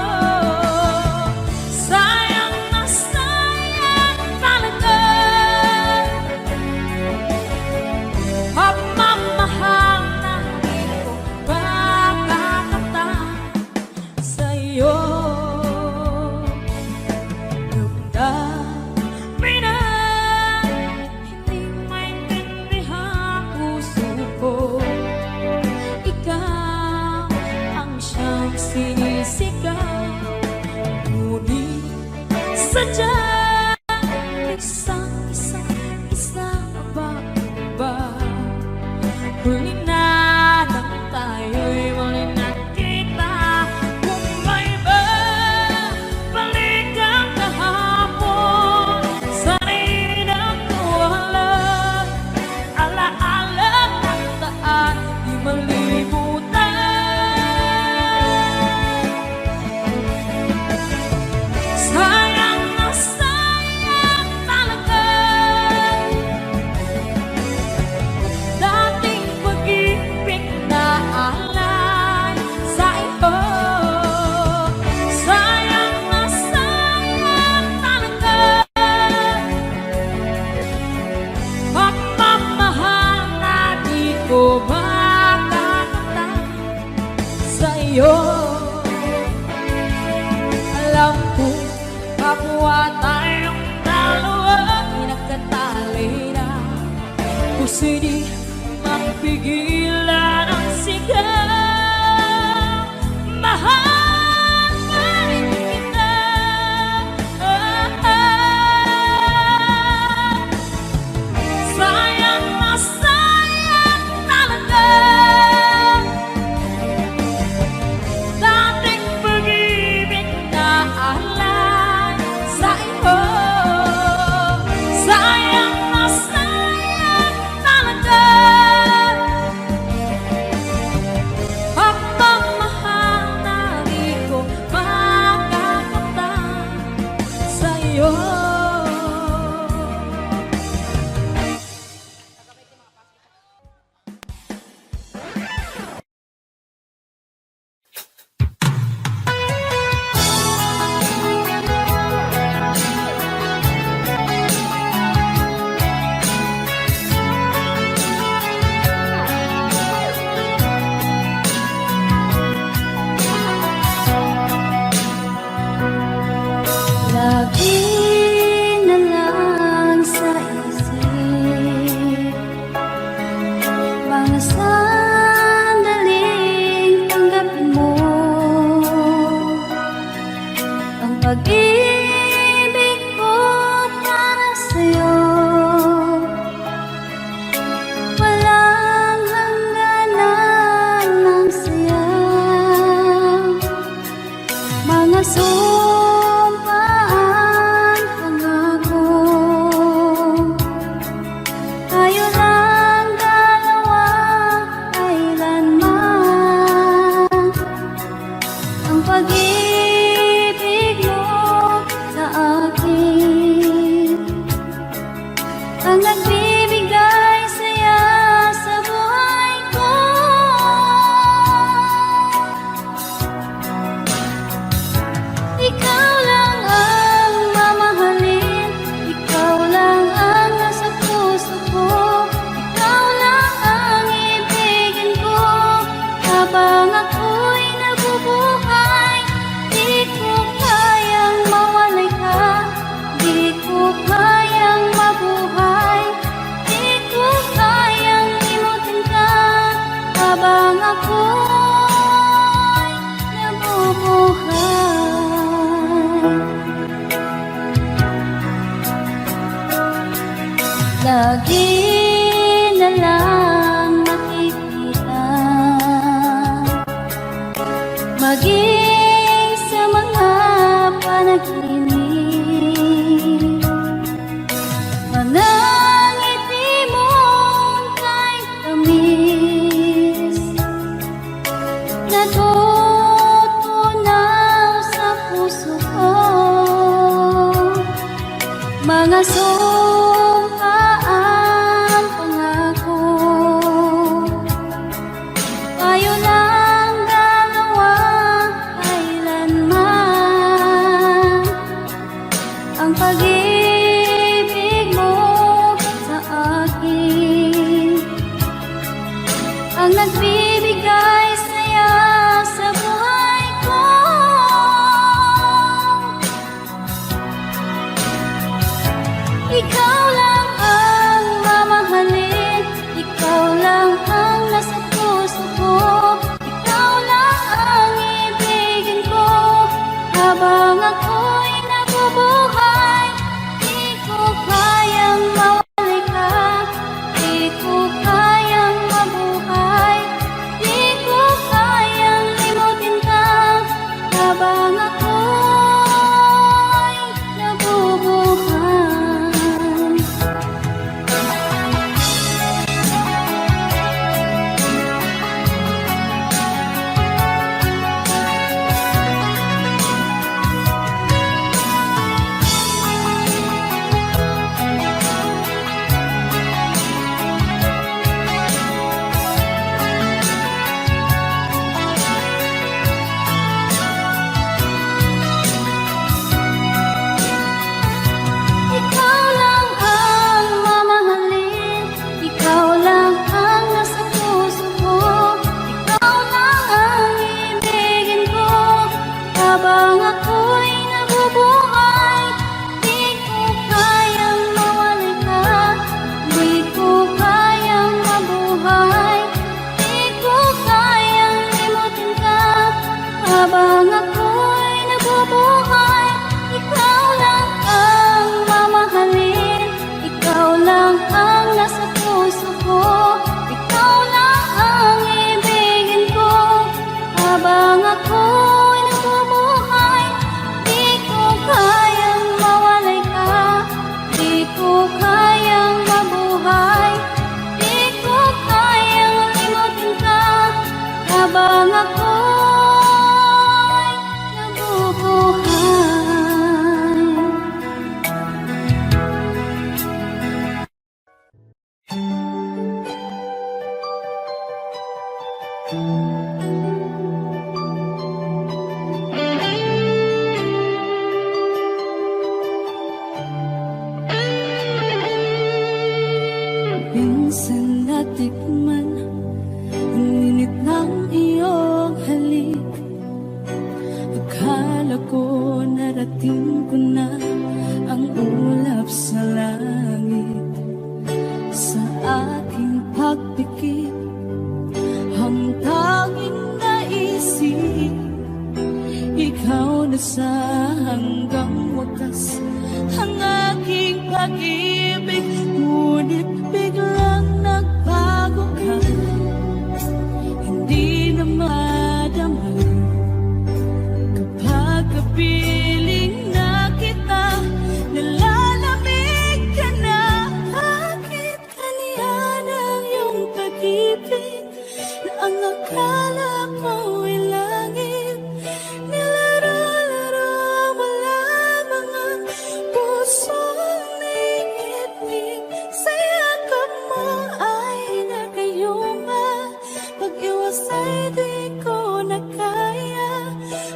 Sayang na sayang talaga pagmamahal na di ko makakata sa iyo. Damdamin na hindi maintindihan puso ko, ikaw ang siyang sinisigaw, ngunit sadyang isang ba huli na nang tayo'y muli nagkita. Kung may balik ang kahapon, sana'y nakuhalan. Alaala ng daan, di malimutan. Sayang na sayang talaga dating pag-ibig na alay sa iyo. Sayang na sayang talaga pagmamahal na di ko makakata sa iyo. Alam ko kapwa tayong dalawa pinagkatali na, puso di mapigilan ang sigaw. Mahal pa rin kita. Sayang na sayang talaga dating pag-ibig na alay sa iyo. Sayang na sayang talaga pagmamahal na di ko makakata sa iyo. Lagi na lang sa isip mga sandaling tanggapin mo ang pag-ibig ko para sa'yo. Walang hangganan ng saya, mga sumpaan, pangako. Tayo lang dalawa lagi na lang nakikita, maging sa mga panaginip. Manangiti mong kahit tamis, natutunaw sa puso ko. Mga sumkaan pangako, tayo lang dalawa kailanman. Ang pag-ibig mo sa akin ang nagbibigay saya sa buhay ko. Ikaw lang ang mamahalin, ikaw lang ang nasa puso ko, ikaw lang ang ibigin ko. Habang ako'y nabubuhay, di ko kayang mawali ka, di ko kayang mabuhay, di ko kayang limutin ka. Habang ako'y nabubuhay. Ikaw lang ang mamahalin, ikaw lang ang nasa puso ko, ikaw lang ang ibigin ko. Habang ako'y nabubuhay, di ko kayang mawali ka, di ko kayang mabuhay, di ko kayang limutin ka. Habang ako'y nabubuhay, ikaw lang ang mamahalin, ikaw lang ang nasa puso ko, ikaw lang ang ibigin ko. Habang ako'y nabubuhay, di ko kayang mawalay ka, di ko kayang mabuhay, di ko kayang limutin ka. Habang ako'y nabubuhay. Minsan natikman ang init ng iyong halik, akala ko narating ko na ang ulap sa langit. Sa aking pagpikit, ang tanging naisip, ikaw na sa hanggang wakas ang aking pag-ibig. Ngunit biglang nagbago ka, hindi na madama kapag kapiling na kita. Nalalamig ka na, bakit kaniyan ang iyong pag-ibig na ang akala ko ay langit? Nilaro-laro mo lamang ang pusong naigit-nig, sa yakap mo ay nagayuma. Pag-iwas ay di ko na kaya,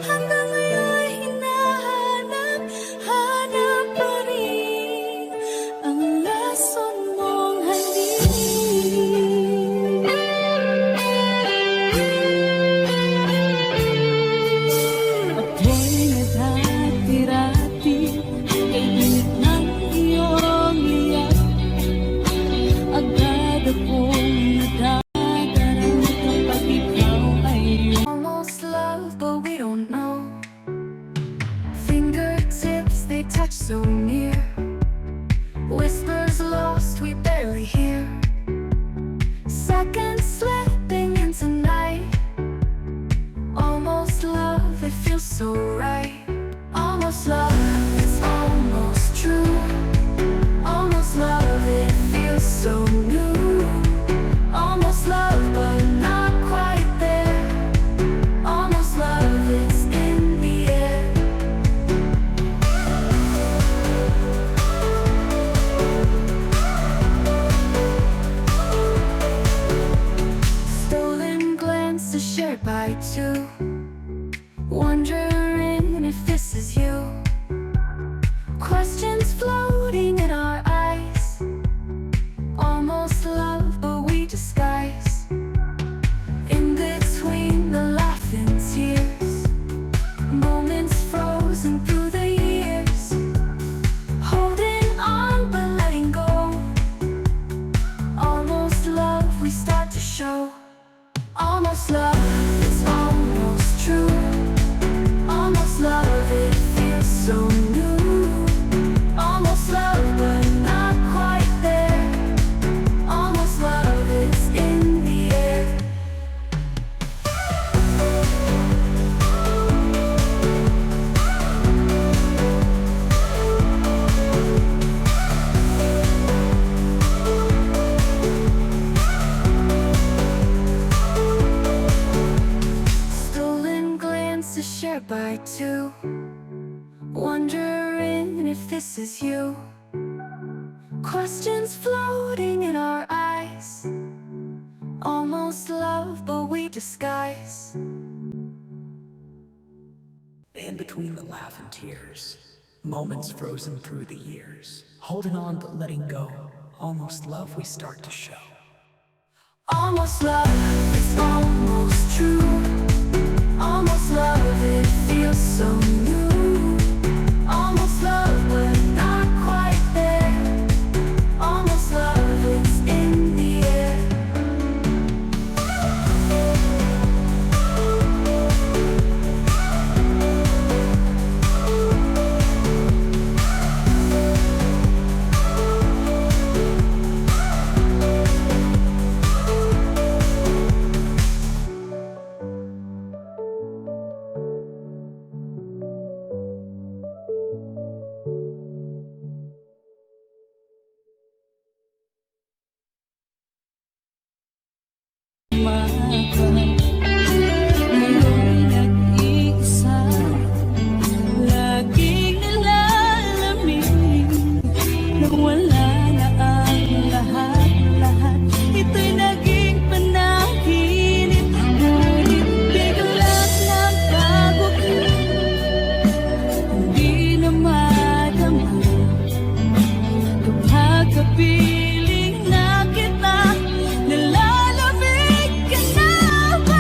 hanggang ngayon hinahanap pa rin ang lason mong halik. Ako'y nadati-rati kay init ng iyong iyak, agad akong nadadarang kapag ikaw ay Almost love, but we don't know. Fingertips, they touch so near. Whispers lost, we barely so right. Almost love, it's almost true. Almost love, it feels so new. Almost love, but not quite there. Almost love, it's in the air. Stolen glances shared by two, wondering if this is you. Questions floating in our eyes. Almost love, but we disguise. In between the laughing tears, moments frozen through the years. Holding on but letting go. Almost love, we start to show. Almost love, it's almost true. Almost love, it feels so new. Almost love, but not quite there. Almost love, it's in the air. Stolen glances shared by two, wondering if this is you. Questions floating in our eyes. Almost love, but we disguise. In between the laugh and tears, moments frozen through the years. Holding on but letting go. Almost love, we start to show. Almost love, it's almost true. Almost love, it feels so new. Almost love, but not quite there. Almost love, it's in the air. Ngayon nag-iisa, laging nalalamig na wala na ang lahat-lahat. Ito'y naging panaginip, ngunit biglang nagbago ka. Hindi na madama kapag kapiling na kita. Nalalamig ka na ba?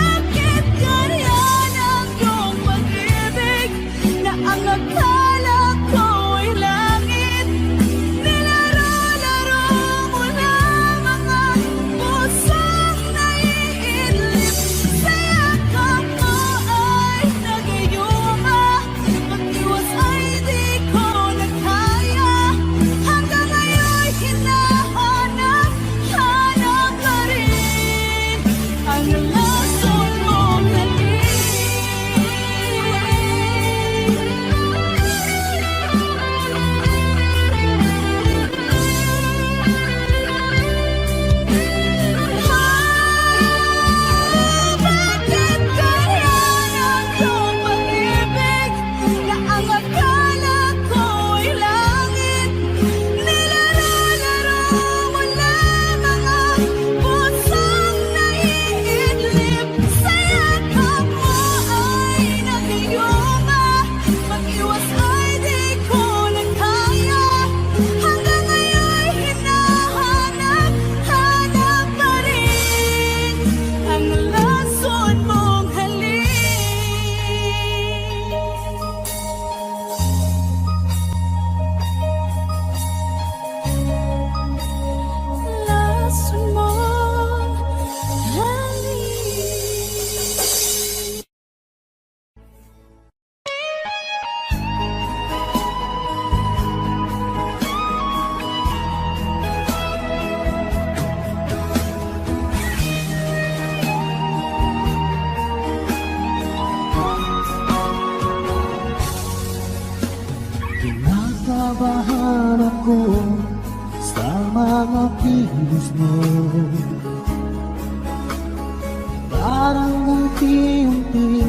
unti-unti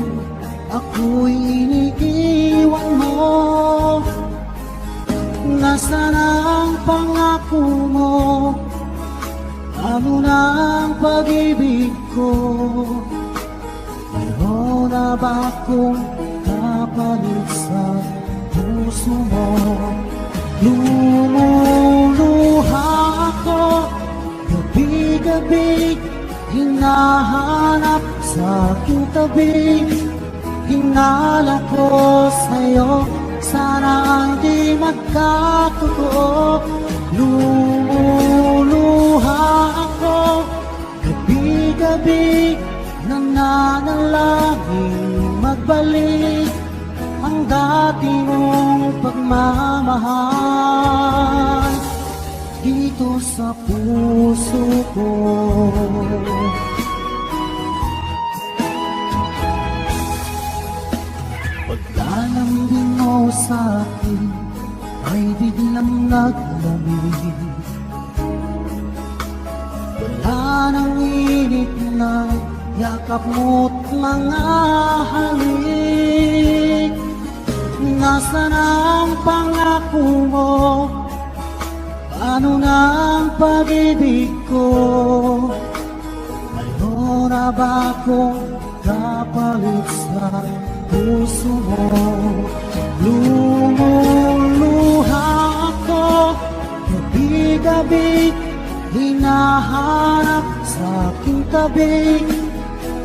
ako'y iniiwan mo. Nasaan ang pangako mo? Ano na ang pag-ibig ko? Mayroon na ba akong kapalit sa puso mo? Lumuluha ako gabi-gabi, hinahanap sa aking tabi. Hinala ko sa'yo, sana hindi magkatotoo. Lumuluha ako gabi-gabi, nananalangin magbalik ang dati mong pagmamahal dito sa puso ko. Paglalambing mo sa akin ay biglang naglamig. Wala nang init na yakap mo't mga halik. Nasaan ang pangako mo? Ano na ang pag-ibig ko? Mayroon na ba akong kapalit sa puso mo? Lumuluha ako gabi-gabi, hinahanap sa aking tabi.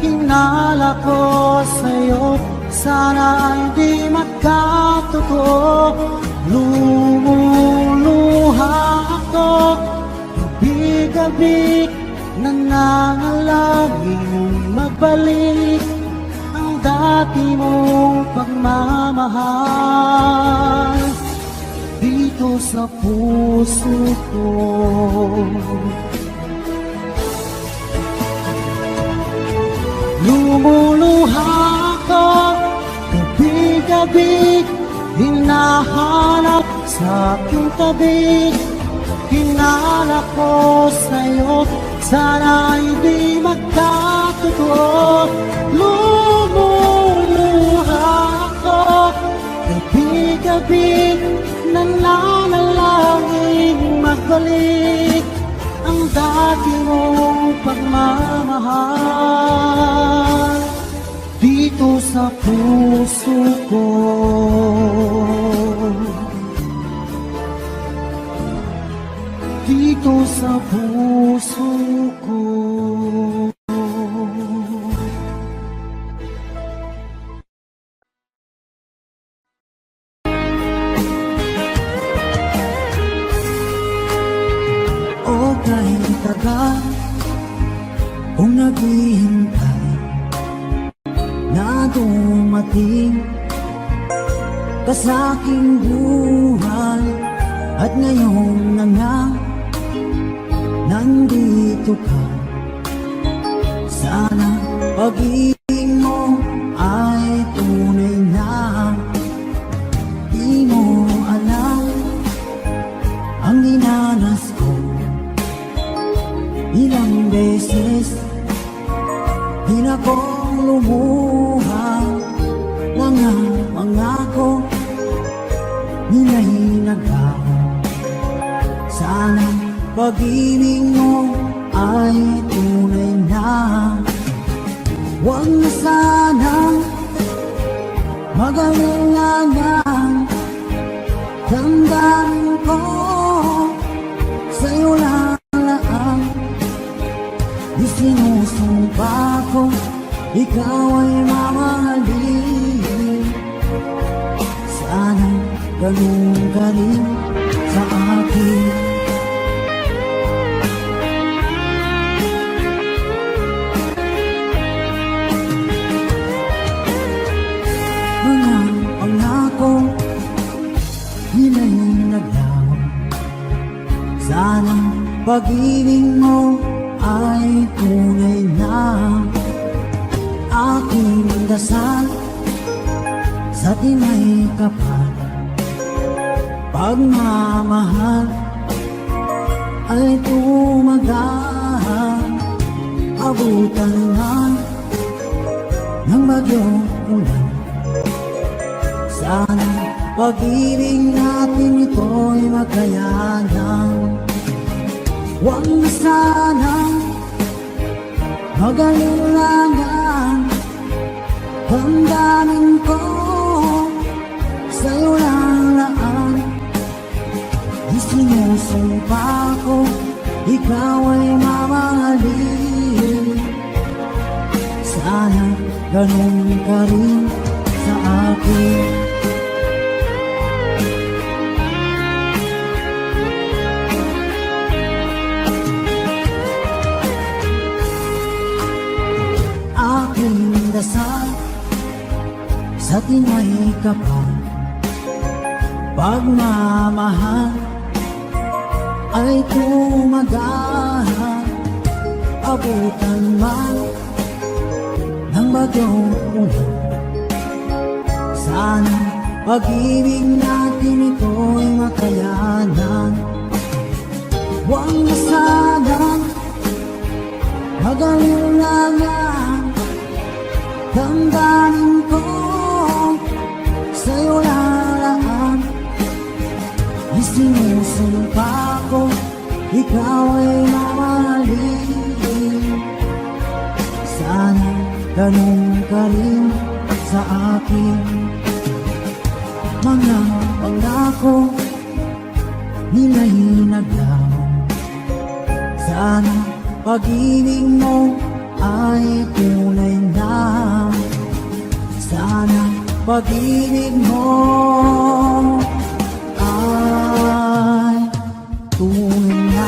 Hinala ko sa'yo, sana hindi magkatotoo. Lumuluha ako gabi-gabi, nananalangin magbalik ang dati mong pagmamahal dito sa puso ko. Lumuluha ako gabi-gabi, hinahanap sa aking tabi. Hinala ko sa'yo, sana hindi magkatotoo. Lumuluha ako gabi-gabi, nananalangin magbalik ang dati mong pagmamahal dito sa puso ko. Dito sa puso ko. O kahit tagal kung naghihintay na dumating ka sa aking buhay, at ngayon na nga nandito ka. Sana pag-ibig mo ay tunay na. Di mo alam ang dinanas ko. Ilang beses din akong lumuha, mga pangako nilahinagaw. Sana pag-ibig mo ay tunay na. Huwag na sanang mag-alinlangan. Damdamin ko sa'yo lang. Di sinusumpa ko, ikaw ay mamahalin. Sana ganun ka rin sa akin. Mga pangako hinahinagaw. Sana pag-ibig mo ay tunay na. Aking dasal sa tinay kapal, pagmamahal ay tumagal. Abutan na ng bagyong ulan. Sana pag-ibig natin ito'y magkayanang, huwag na sanang mag-alilangan. Damdamin ko sa'yo lang laan. Isinusumpa ko, ikaw ay mamahalin. Sana ganun ka rin sa akin. Aking dasal sa ating may kapal, pagmamahal ay tumagahan. Abutan man ng bagyong ulan, sana pag-ibig natin ito'y makayanan. Huwag na sanang mag-alilangan. Damdamin ko sa'yo lalaan. Isinusumpa ko, ikaw ay mamahalin. Sana ganun ka rin sa akin. Mga pangako nila'y naglaman. Sana pag-ibig mo ay tunay na. Sana pag-ibig mo ay tunay na.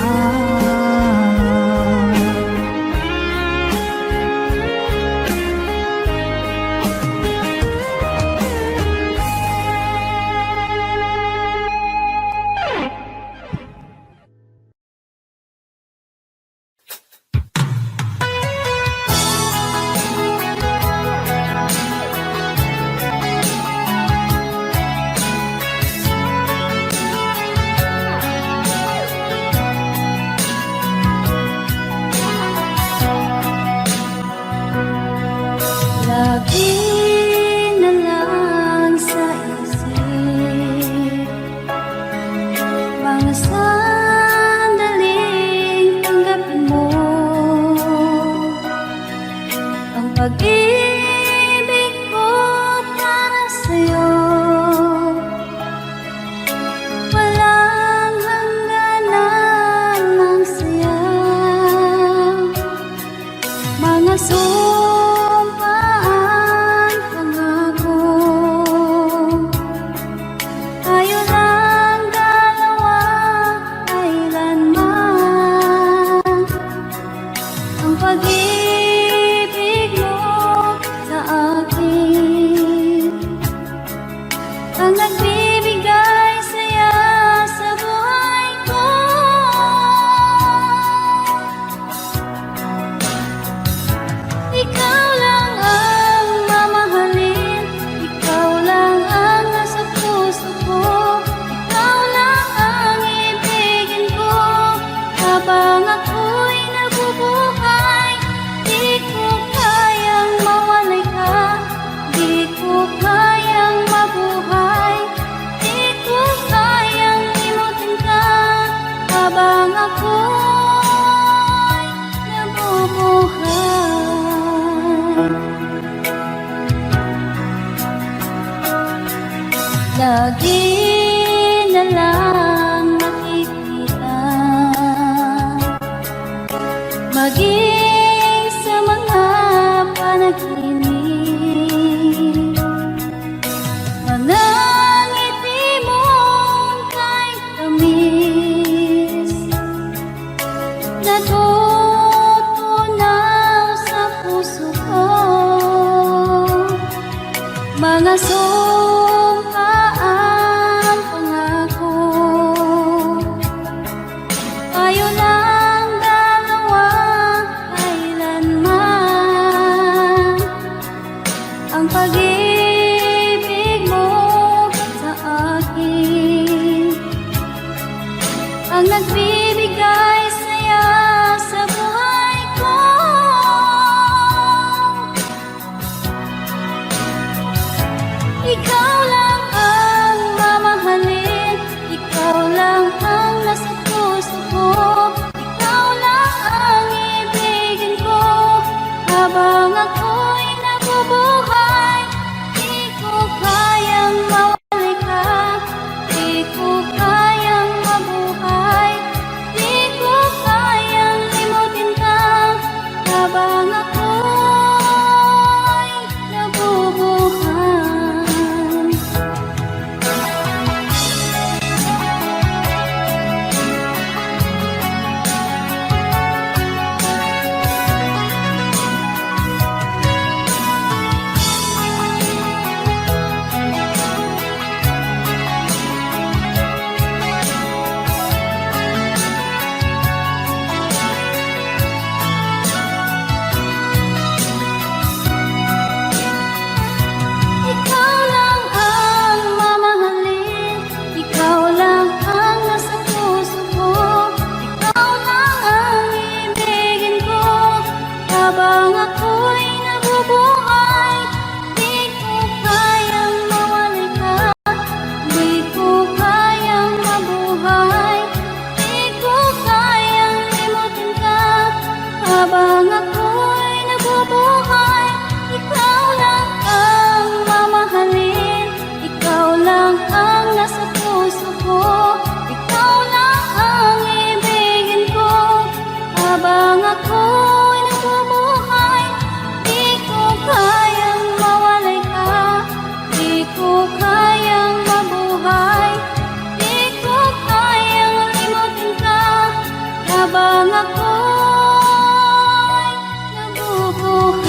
Lagi na lang sa isip mga sandaling tanggapin mo ang pag-ibig ko para sa'yo. Walang hangganan ng saya, mga sumpaan, pangako. Tayo lang dalawa, kailanman. Ang pag-ibig mo sa akin ang nagbibigay saya sa buhay ko. Ikaw lang ang mamahalin, ikaw lang ang nasa puso ko, ikaw lang ang ibigin ko habang ako'y nabubuhay. Di ko kayang mawalay ka, di ko kayang mabuhay, di ko kayang limutin ka habang ako'y nabubuhay. Lagi na lang nakikita, maging sa mga panaginip, mga ngiti mong kahit tamis, natutunaw sa puso ko. Mga sumpaan, pangako. Tayo lang dalawa, kailanman. Ang pag-ibig mo sa akin ang nagbibigay saya sa buhay ko. habang ako'y nabubuhay. Di ko kayang mawalay ka, di ko kayang mabuhay, di ko kayang limutin ka. Habang ako'y nabubuhay, ikaw lang ang mamahalin, ikaw lang ang nasa puso ko, ikaw lang ang ibigin ko. Habang ako'y nabubuhay, di ko kayang mawalay ka, di ko kayang mabuhay, di ko kayang limutin ka. Habang ako'y nabubuhay.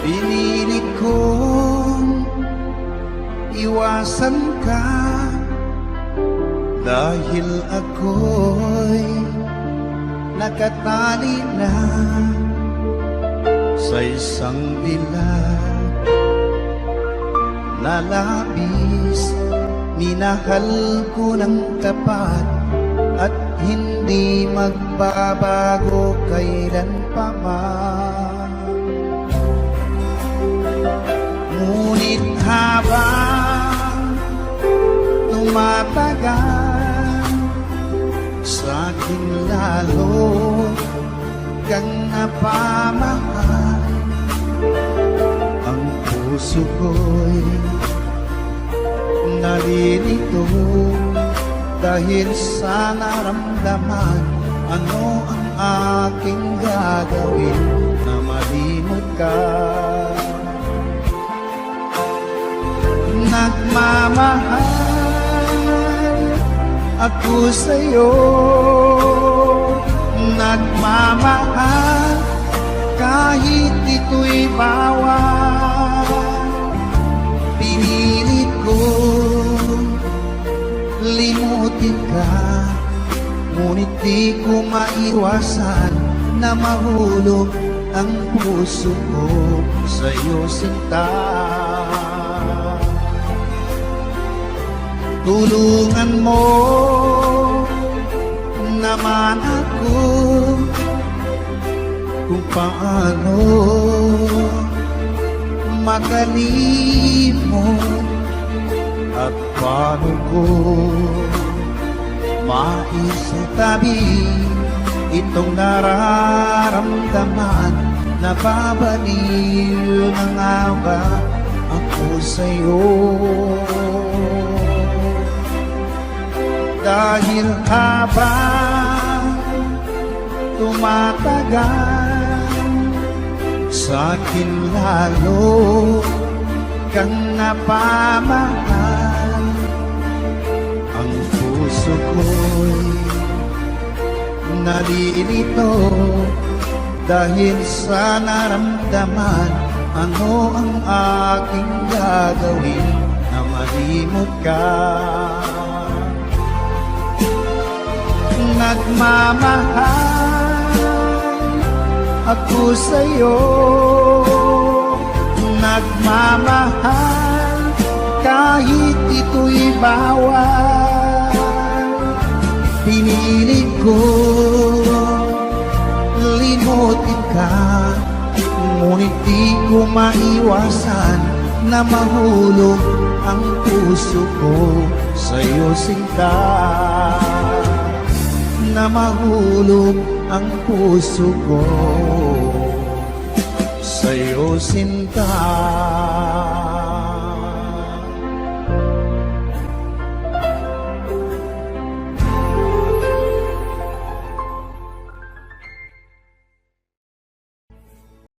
Pinili kong iwasan ka dahil ako'y nakatali na sa isang dilag na labis. Minahal ko ng tapat at hindi magbabago kailan pa man. Ngunit habang tumatagal, sa akin lalo kang napamahal. Ang puso ko'y nalilito dahil sa naramdaman. Ano ang aking gagawin na malimot ka? Nagmamahal ako sa'yo, nagmamahal kahit ito'y bawal. Pinilit ko limutin ka, ngunit di ko maiwasan na mahulog ang puso ko sa'yo, sinta. Tulungan mo naman ako kung paano makalimot at paano ko maisitabi itong nararamdaman. Nababaliw na nga ba ako sa'yo? Dahil habang tumatagal, sa akin lalo kang napamahal. Ang puso ko'y nalilito dahil sa naramdaman. Ano ang aking gagawin na malimot ka? Nagmamahal ako sa'yo, nagmamahal kahit ito'y bawal. Pinili ko limutin ka, ngunit di ko maiwasan na mahulog ang puso ko sa'yo, sinta. Na mahulog ang puso ko sa'yo sinta.